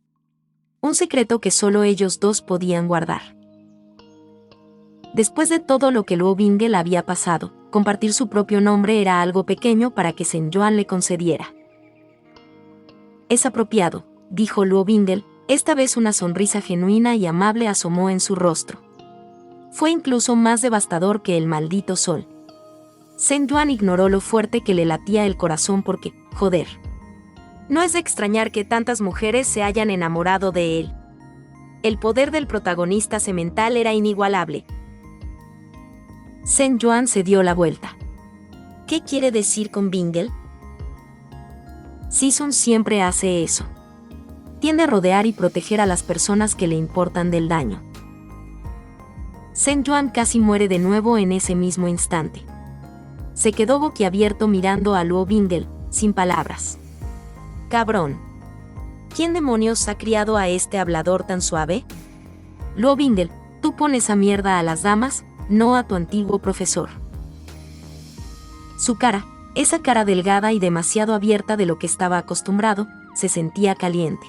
Un secreto que solo ellos dos podían guardar. Después de todo lo que Luo Bingel había pasado, compartir su propio nombre era algo pequeño para que Zhen Yuan le concediera. Es apropiado, dijo Luo Bingel, esta vez una sonrisa genuina y amable asomó en su rostro. Fue incluso más devastador que el maldito sol. Zhen Yuan ignoró lo fuerte que le latía el corazón porque, joder. No es de extrañar que tantas mujeres se hayan enamorado de él. El poder del protagonista semental era inigualable. Zhen Yuan se dio la vuelta. ¿Qué quiere decir con Bingel? Sisun siempre hace eso. Tiende a rodear y proteger a las personas que le importan del daño. Zhen Yuan casi muere de nuevo en ese mismo instante. Se quedó boquiabierto mirando a Luo Bingel, sin palabras. Cabrón. ¿Quién demonios ha criado a este hablador tan suave? Luo Bingel, tú pones a mierda a las damas, no a tu antiguo profesor. Su cara, esa cara delgada y demasiado abierta de lo que estaba acostumbrado, se sentía caliente.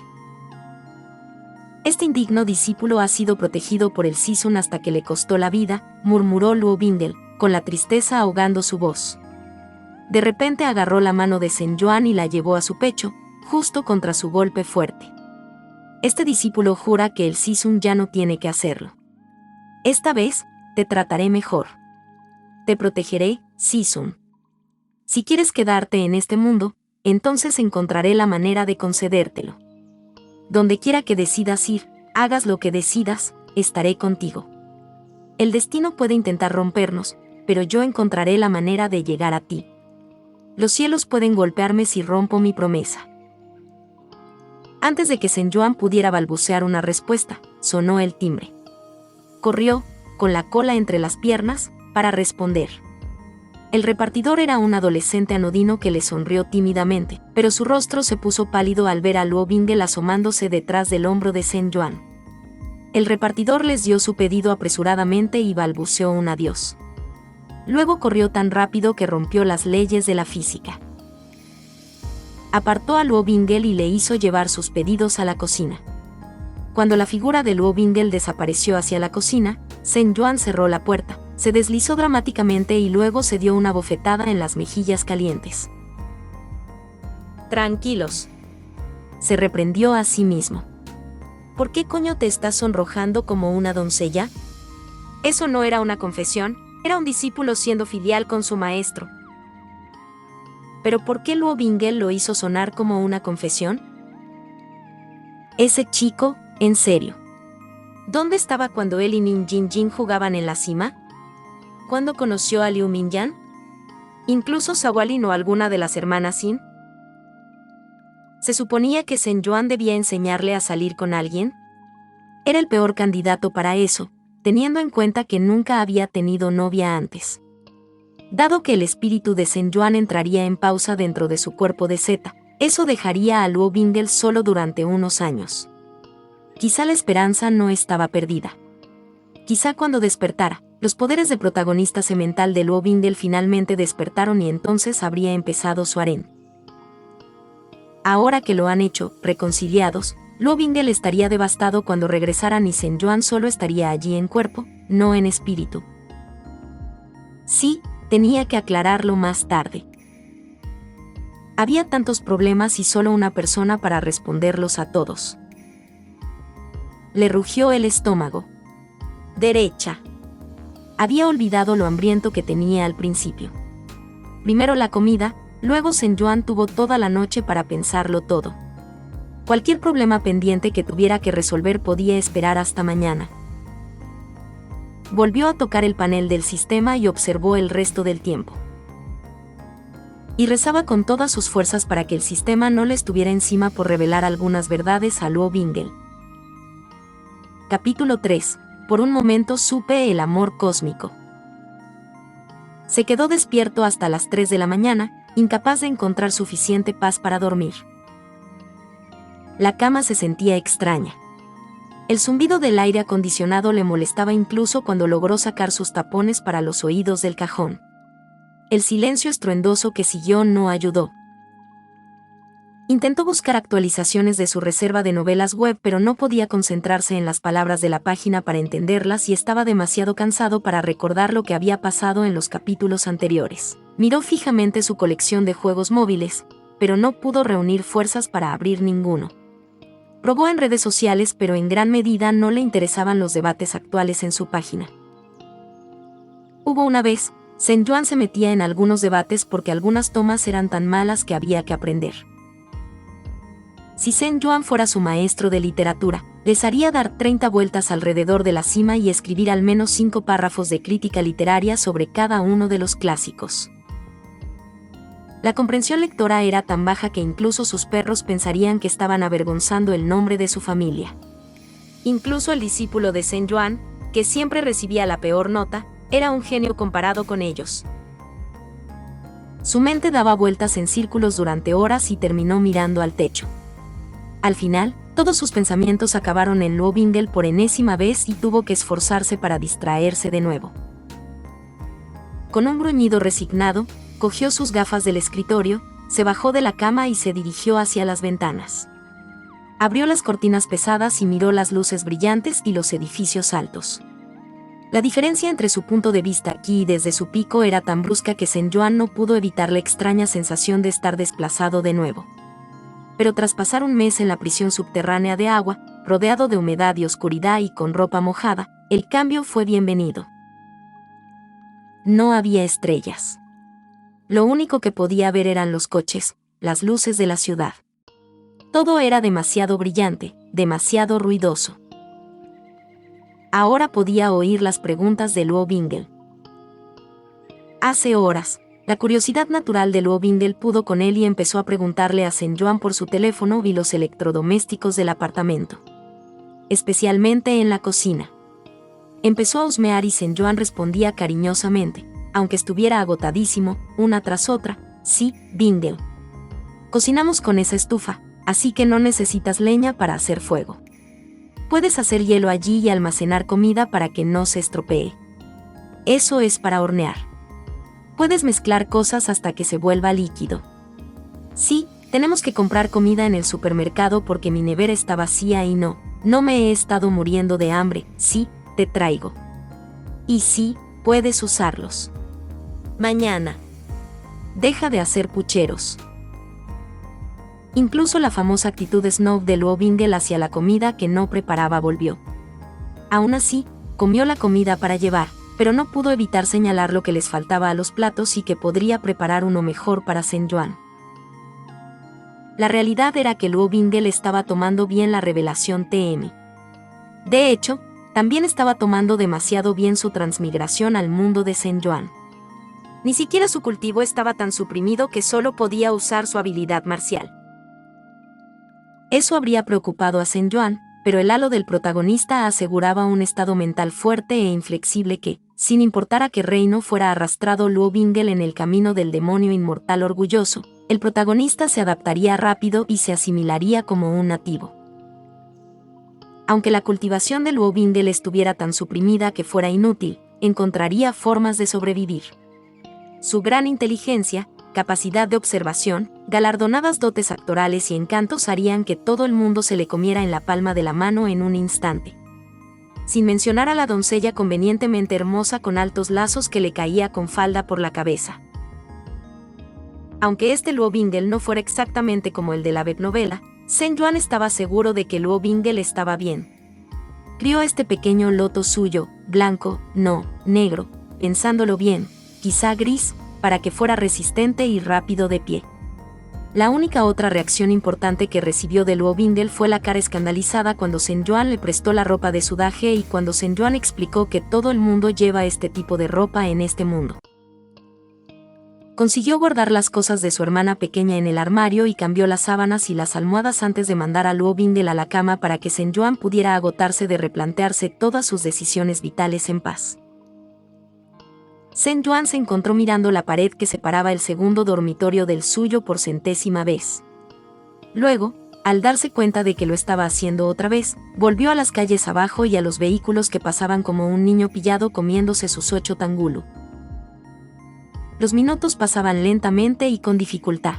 Este indigno discípulo ha sido protegido por el Sisun hasta que le costó la vida, murmuró Luo Bingel, con la tristeza ahogando su voz. De repente agarró la mano de Zhen Yuan y la llevó a su pecho, justo contra su golpe fuerte. Este discípulo jura que el Sisun ya no tiene que hacerlo. Esta vez, te trataré mejor. Te protegeré, Sisun. Si quieres quedarte en este mundo, entonces encontraré la manera de concedértelo. Donde quiera que decidas ir, hagas lo que decidas, estaré contigo. El destino puede intentar rompernos, pero yo encontraré la manera de llegar a ti. Los cielos pueden golpearme si rompo mi promesa. Antes de que Zhen Yuan pudiera balbucear una respuesta, sonó el timbre. Corrió, con la cola entre las piernas, para responder. El repartidor era un adolescente anodino que le sonrió tímidamente, pero su rostro se puso pálido al ver a Luo Bingel asomándose detrás del hombro de Zhen Yuan. El repartidor les dio su pedido apresuradamente y balbuceó un adiós. Luego corrió tan rápido que rompió las leyes de la física. Apartó a Luo Bingel y le hizo llevar sus pedidos a la cocina. Cuando la figura de Luo Bingel desapareció hacia la cocina, Zhen Yuan cerró la puerta, se deslizó dramáticamente y luego se dio una bofetada en las mejillas calientes. Tranquilos. Se reprendió a sí mismo. ¿Por qué coño te estás sonrojando como una doncella? Eso no era una confesión, era un discípulo siendo filial con su maestro. ¿Pero por qué Luo Bingel lo hizo sonar como una confesión? Ese chico, en serio. ¿Dónde estaba cuando él y Nin Jin Jin jugaban en la cima? ¿Cuándo conoció a Liu Mingyan? ¿Incluso Zawalin o alguna de las hermanas Xin? ¿Se suponía que Zhen Yuan debía enseñarle a salir con alguien? Era el peor candidato para eso, teniendo en cuenta que nunca había tenido novia antes. Dado que el espíritu de Zhen Yuan entraría en pausa dentro de su cuerpo de Zeta, eso dejaría a Luo Bingel solo durante unos años. Quizá la esperanza no estaba perdida. Quizá cuando despertara, los poderes de protagonista semental de Luo Bingel finalmente despertaron y entonces habría empezado su harén. Ahora que lo han hecho, reconciliados, Luo Bingel estaría devastado cuando regresaran y Zhen Yuan solo estaría allí en cuerpo, no en espíritu. Sí, tenía que aclararlo más tarde. Había tantos problemas y solo una persona para responderlos a todos. Le rugió el estómago. Derecha. Había olvidado lo hambriento que tenía al principio. Primero la comida, luego Zhen Yuan tuvo toda la noche para pensarlo todo. Cualquier problema pendiente que tuviera que resolver podía esperar hasta mañana. Volvió a tocar el panel del sistema y observó el resto del tiempo. Y rezaba con todas sus fuerzas para que el sistema no le estuviera encima por revelar algunas verdades a Luo Bingel. Capítulo 3. Por un momento supe el amor cósmico. Se quedó despierto hasta las 3 de la mañana, incapaz de encontrar suficiente paz para dormir. La cama se sentía extraña. El zumbido del aire acondicionado le molestaba incluso cuando logró sacar sus tapones para los oídos del cajón. El silencio estruendoso que siguió no ayudó. Intentó buscar actualizaciones de su reserva de novelas web, pero no podía concentrarse en las palabras de la página para entenderlas y estaba demasiado cansado para recordar lo que había pasado en los capítulos anteriores. Miró fijamente su colección de juegos móviles, pero no pudo reunir fuerzas para abrir ninguno. Probó en redes sociales, pero en gran medida no le interesaban los debates actuales en su página. Hubo una vez, Zhen Yuan se metía en algunos debates porque algunas tomas eran tan malas que había que aprender. Si Zhen Yuan fuera su maestro de literatura, les haría dar 30 vueltas alrededor de la cima y escribir al menos 5 párrafos de crítica literaria sobre cada uno de los clásicos. La comprensión lectora era tan baja que incluso sus perros pensarían que estaban avergonzando el nombre de su familia. Incluso el discípulo de Zhen Yuan, que siempre recibía la peor nota, era un genio comparado con ellos. Su mente daba vueltas en círculos durante horas y terminó mirando al techo. Al final, todos sus pensamientos acabaron en Luo Bingel por enésima vez y tuvo que esforzarse para distraerse de nuevo. Con un gruñido resignado, cogió sus gafas del escritorio, se bajó de la cama y se dirigió hacia las ventanas. Abrió las cortinas pesadas y miró las luces brillantes y los edificios altos. La diferencia entre su punto de vista aquí y desde su pico era tan brusca que Zhen Yuan no pudo evitar la extraña sensación de estar desplazado de nuevo. Pero tras pasar un mes en la prisión subterránea de agua, rodeado de humedad y oscuridad y con ropa mojada, el cambio fue bienvenido. No había estrellas. Lo único que podía ver eran los coches, las luces de la ciudad. Todo era demasiado brillante, demasiado ruidoso. Ahora podía oír las preguntas de Luo Bingel. Hace horas, la curiosidad natural de Luo Bingel pudo con él y empezó a preguntarle a Zhen Yuan por su teléfono y los electrodomésticos del apartamento. Especialmente en la cocina. Empezó a husmear y Zhen Yuan respondía cariñosamente, aunque estuviera agotadísimo, una tras otra: sí, Bingel. Cocinamos con esa estufa, así que no necesitas leña para hacer fuego. Puedes hacer hielo allí y almacenar comida para que no se estropee. Eso es para hornear. Puedes mezclar cosas hasta que se vuelva líquido. Sí, tenemos que comprar comida en el supermercado porque mi nevera está vacía y no me he estado muriendo de hambre. Sí, te traigo. Y sí, puedes usarlos. Mañana. Deja de hacer pucheros. Incluso la famosa actitud snob de Luo Bingel hacia la comida que no preparaba volvió. Aún así, comió la comida para llevar, pero no pudo evitar señalar lo que les faltaba a los platos y que podría preparar uno mejor para Zhen Yuan. La realidad era que Luo Bingel estaba tomando bien la revelación TM. De hecho, también estaba tomando demasiado bien su transmigración al mundo de Sen Yuan. Ni siquiera su cultivo estaba tan suprimido que solo podía usar su habilidad marcial. Eso habría preocupado a Sen Yuan, pero el halo del protagonista aseguraba un estado mental fuerte e inflexible que, sin importar a qué reino fuera arrastrado Luo Bingel en el camino del demonio inmortal orgulloso, el protagonista se adaptaría rápido y se asimilaría como un nativo. Aunque la cultivación de Luo Bingel estuviera tan suprimida que fuera inútil, encontraría formas de sobrevivir. Su gran inteligencia, capacidad de observación, galardonadas dotes actorales y encantos harían que todo el mundo se le comiera en la palma de la mano en un instante. Sin mencionar a la doncella convenientemente hermosa con altos lazos que le caía con falda por la cabeza. Aunque este Luo Bingel no fuera exactamente como el de la webnovela, Sen Yuan estaba seguro de que Luo Bingel estaba bien. Crió este pequeño loto suyo, blanco, no, negro, pensándolo bien, quizá gris, para que fuera resistente y rápido de pie. La única otra reacción importante que recibió de Luo Bingel fue la cara escandalizada cuando Sen Yuan le prestó la ropa de sudaje y cuando Sen Yuan explicó que todo el mundo lleva este tipo de ropa en este mundo. Consiguió guardar las cosas de su hermana pequeña en el armario y cambió las sábanas y las almohadas antes de mandar a Luo Bingel a la cama para que Sen Yuan pudiera agotarse de replantearse todas sus decisiones vitales en paz. Sen Yuan se encontró mirando la pared que separaba el segundo dormitorio del suyo por 100ª vez. Luego, al darse cuenta de que lo estaba haciendo otra vez, volvió a las calles abajo y a los vehículos que pasaban como un niño pillado comiéndose sus 8 tangulu. Los minutos pasaban lentamente y con dificultad.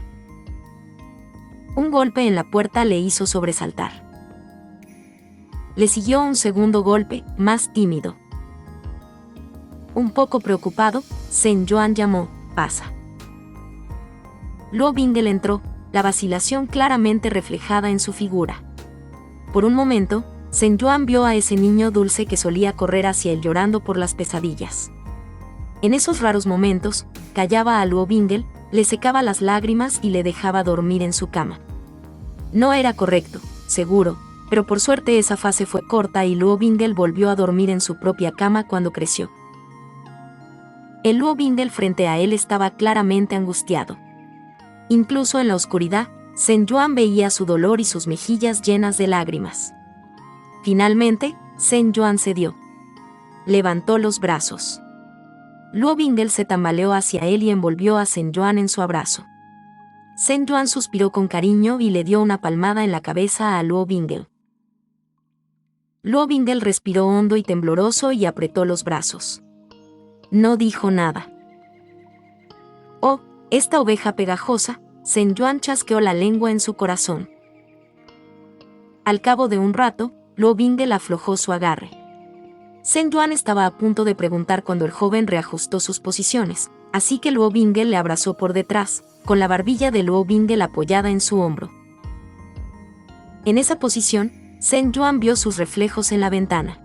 Un golpe en la puerta le hizo sobresaltar. Le siguió un segundo golpe, más tímido. Un poco preocupado, Sen Yuan llamó, «Pasa». Luo Bingel entró, la vacilación claramente reflejada en su figura. Por un momento, Sen Yuan vio a ese niño dulce que solía correr hacia él llorando por las pesadillas. En esos raros momentos, callaba a Luo Bingel, le secaba las lágrimas y le dejaba dormir en su cama. No era correcto, seguro, pero por suerte esa fase fue corta y Luo Bingel volvió a dormir en su propia cama cuando creció. El Luo Bingel frente a él estaba claramente angustiado. Incluso en la oscuridad, Sen Yuan veía su dolor y sus mejillas llenas de lágrimas. Finalmente, Sen Yuan cedió. Levantó los brazos. Luo Bingel se tambaleó hacia él y envolvió a Sen Yuan en su abrazo. Sen Yuan suspiró con cariño y le dio una palmada en la cabeza a Luo Bingel. Luo Bingel respiró hondo y tembloroso y apretó los brazos. No dijo nada. Oh, esta oveja pegajosa, Sen Yuan chasqueó la lengua en su corazón. Al cabo de un rato, Luo Bingel aflojó su agarre. Sen Yuan estaba a punto de preguntar cuando el joven reajustó sus posiciones, así que Luo Bingel le abrazó por detrás, con la barbilla de Luo Bingel apoyada en su hombro. En esa posición, Sen Yuan vio sus reflejos en la ventana.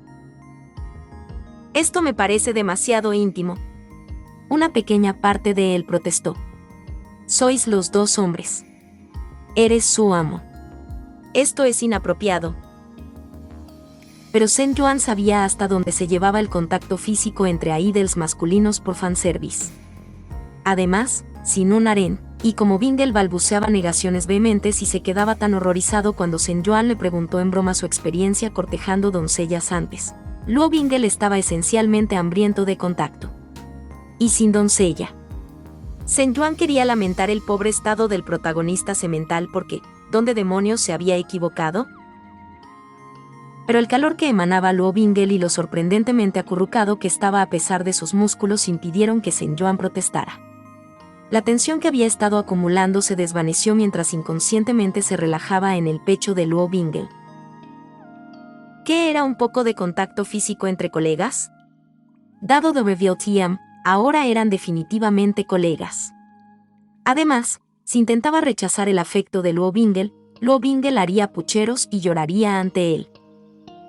«Esto me parece demasiado íntimo». Una pequeña parte de él protestó. «Sois los dos hombres. Eres su amo. Esto es inapropiado». Pero Sen Yuan sabía hasta dónde se llevaba el contacto físico entre idols masculinos por fanservice. Además, sin un harén, y como Bingel balbuceaba negaciones vehementes y se quedaba tan horrorizado cuando Sen Yuan le preguntó en broma su experiencia cortejando doncellas antes, Luo Bingel estaba esencialmente hambriento de contacto. Y sin doncella. Sen Yuan quería lamentar el pobre estado del protagonista semental porque, ¿dónde demonios se había equivocado? Pero el calor que emanaba Luo Bingel y lo sorprendentemente acurrucado que estaba a pesar de sus músculos impidieron que Sen Yuan protestara. La tensión que había estado acumulando se desvaneció mientras inconscientemente se relajaba en el pecho de Luo Bingel. ¿Qué era un poco de contacto físico entre colegas? Dado The Reveal TM, ahora eran definitivamente colegas. Además, si intentaba rechazar el afecto de Luo Bingel haría pucheros y lloraría ante él.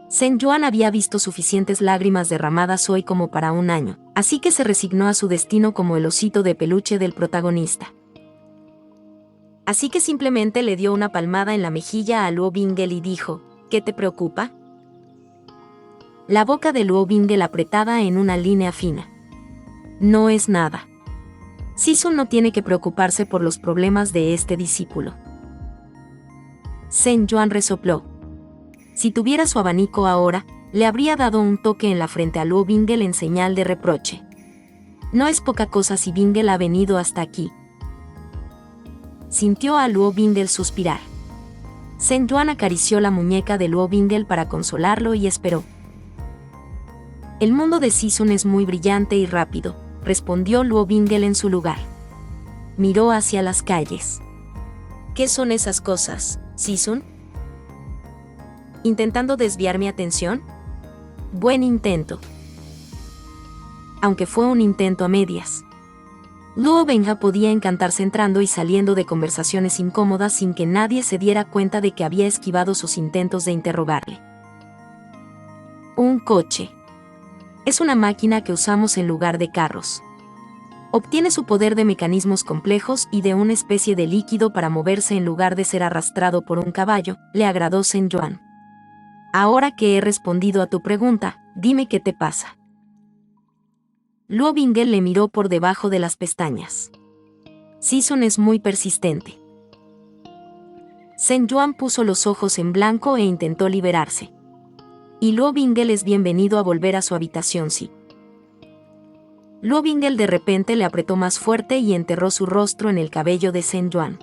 Sen Yuan había visto suficientes lágrimas derramadas hoy como para un año, así que se resignó a su destino como el osito de peluche del protagonista. Así que simplemente le dio una palmada en la mejilla a Luo Bingel y dijo, «¿Qué te preocupa?». la boca de Luo Bingle apretada en una línea fina. No es nada. Sisun no tiene que preocuparse por los problemas de este discípulo. Zhen Yuan resopló. Si tuviera su abanico ahora, le habría dado un toque en la frente a Luo Bingle en señal de reproche. No es poca cosa si Bingle ha venido hasta aquí. Sintió a Luo Bingle suspirar. Zhen Yuan acarició la muñeca de Luo Bingle para consolarlo y esperó. El mundo de Sisun es muy brillante y rápido, respondió Luo Bingle en su lugar. Miró hacia las calles. ¿Qué son esas cosas, Sisun? ¿Intentando desviar mi atención? Buen intento. Aunque fue un intento a medias. Luo Benja podía encantarse entrando y saliendo de conversaciones incómodas sin que nadie se diera cuenta de que había esquivado sus intentos de interrogarle. Un coche. Es una máquina que usamos en lugar de carros. Obtiene su poder de mecanismos complejos y de una especie de líquido para moverse en lugar de ser arrastrado por un caballo, le agradó Zhen Yuan. Ahora que he respondido a tu pregunta, dime qué te pasa. Luo Bingle le miró por debajo de las pestañas. Sisun es muy persistente. Zhen Yuan puso los ojos en blanco e intentó liberarse. Y Luo Bingle es bienvenido a volver a su habitación, sí. Luo Bingle de repente le apretó más fuerte y enterró su rostro en el cabello de Zhen Yuan.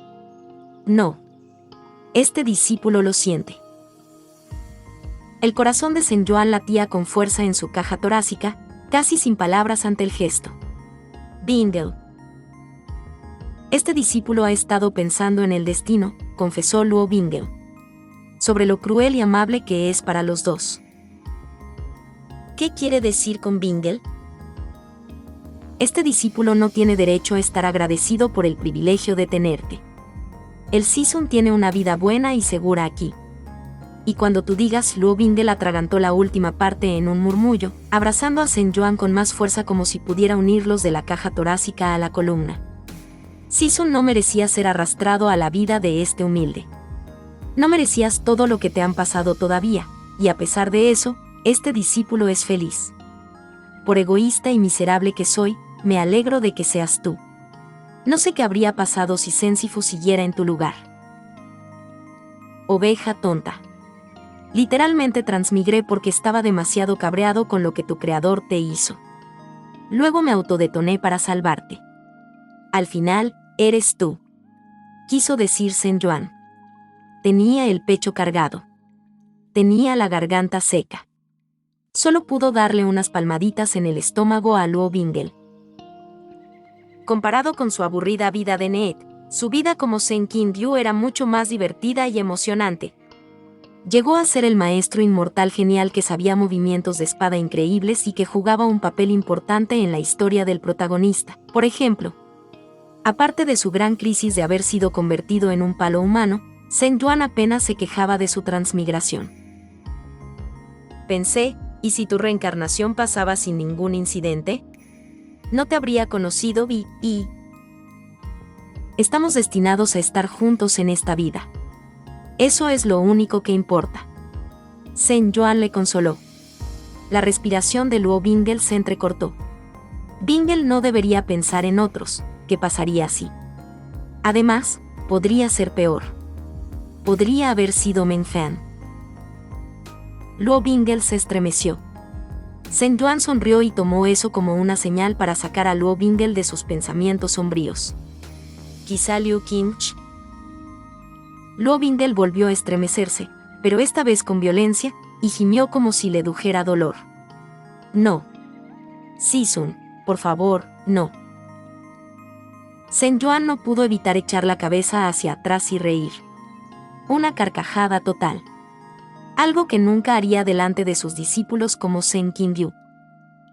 No. Este discípulo lo siente. El corazón de Zhen Yuan latía con fuerza en su caja torácica, casi sin palabras ante el gesto. Bingle. Este discípulo ha estado pensando en el destino, confesó Luo Bingle. Sobre lo cruel y amable que es para los dos. ¿Qué quiere decir con Bingle? Este discípulo no tiene derecho a estar agradecido por el privilegio de tenerte. El Sisun tiene una vida buena y segura aquí. Y cuando tú digas, Luo Bingle atragantó la última parte en un murmullo, abrazando a Zhen Yuan con más fuerza como si pudiera unirlos de la caja torácica a la columna. Sisun no merecía ser arrastrado a la vida de este humilde. No merecías todo lo que te han pasado todavía, y a pesar de eso, este discípulo es feliz. Por egoísta y miserable que soy, me alegro de que seas tú. No sé qué habría pasado si Sensifu siguiera en tu lugar. Oveja tonta. Literalmente transmigré porque estaba demasiado cabreado con lo que tu creador te hizo. Luego me autodetoné para salvarte. Al final, eres tú. Quiso decir Zhen Yuan. Tenía el pecho cargado. Tenía la garganta seca. Solo pudo darle unas palmaditas en el estómago a Luo Bingle. Comparado con su aburrida vida de Need, su vida como Zhen Qinryu era mucho más divertida y emocionante. Llegó a ser el maestro inmortal genial que sabía movimientos de espada increíbles y que jugaba un papel importante en la historia del protagonista. Por ejemplo, aparte de su gran crisis de haber sido convertido en un palo humano, Zhen Yuan apenas se quejaba de su transmigración. Pensé, ¿y si tu reencarnación pasaba sin ningún incidente? No te habría conocido y... Estamos destinados a estar juntos en esta vida. Eso es lo único que importa. Zhen Yuan le consoló. La respiración de Luo Bingle se entrecortó. Bingle no debería pensar en otros, ¿qué pasaría si? Además, podría ser peor. Podría haber sido Mengfan. Luo Bingle se estremeció. Zhen Yuan sonrió y tomó eso como una señal para sacar a Luo Bingle de sus pensamientos sombríos. Quizá Liu Qingche. Luo Bingle volvió a estremecerse, pero esta vez con violencia, y gimió como si le dujera dolor. No. Sisun, por favor, no. Zhen Yuan no pudo evitar echar la cabeza hacia atrás y reír. Una carcajada total. Algo que nunca haría delante de sus discípulos como Zhen Qinryu.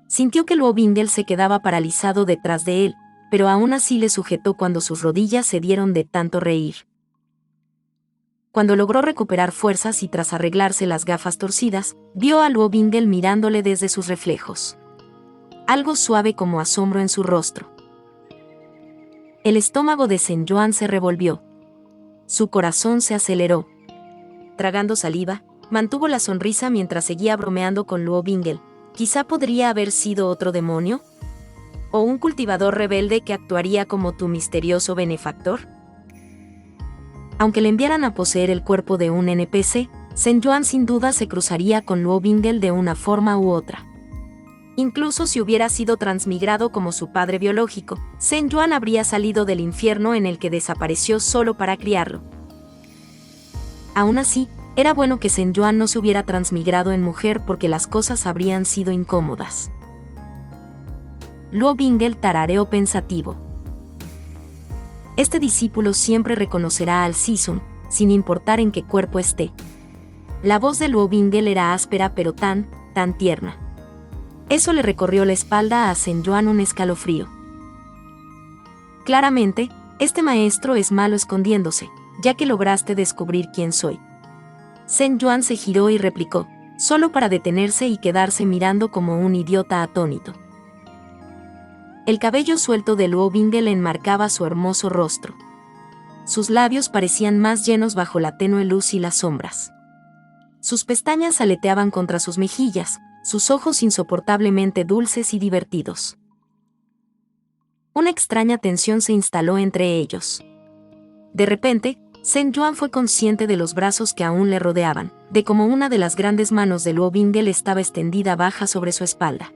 Sintió que Luo Bingle se quedaba paralizado detrás de él, pero aún así le sujetó cuando sus rodillas se dieron de tanto reír. Cuando logró recuperar fuerzas y tras arreglarse las gafas torcidas, vio a Luo Bingle mirándole desde sus reflejos. Algo suave como asombro en su rostro. El estómago de Zhen Yuan se revolvió. Su corazón se aceleró. Tragando saliva, Mantuvo la sonrisa mientras seguía bromeando con Luo Bingle. ¿Quizá podría haber sido otro demonio? ¿O un cultivador rebelde que actuaría como tu misterioso benefactor? Aunque le enviaran a poseer el cuerpo de un NPC, Zhen Yuan sin duda se cruzaría con Luo Bingle de una forma u otra. Incluso si hubiera sido transmigrado como su padre biológico, Zhen Yuan habría salido del infierno en el que desapareció solo para criarlo. Aún así, era bueno que Zhen Yuan no se hubiera transmigrado en mujer porque las cosas habrían sido incómodas. Luo Bingle tarareó pensativo. Este discípulo siempre reconocerá al Sisun, sin importar en qué cuerpo esté. La voz de Luo Bingle era áspera pero tan tierna. Eso le recorrió la espalda a Zhen Yuan un escalofrío. Claramente, este maestro es malo escondiéndose, ya que lograste descubrir quién soy. Zhen Yuan se giró y replicó, solo para detenerse y quedarse mirando como un idiota atónito. El cabello suelto de Luo Bingle enmarcaba su hermoso rostro. Sus labios parecían más llenos bajo la tenue luz y las sombras. Sus pestañas aleteaban contra sus mejillas, sus ojos insoportablemente dulces y divertidos. Una extraña tensión se instaló entre ellos. De repente, Zhen Yuan fue consciente de los brazos que aún le rodeaban, de cómo una de las grandes manos de Luo Bingle estaba extendida baja sobre su espalda.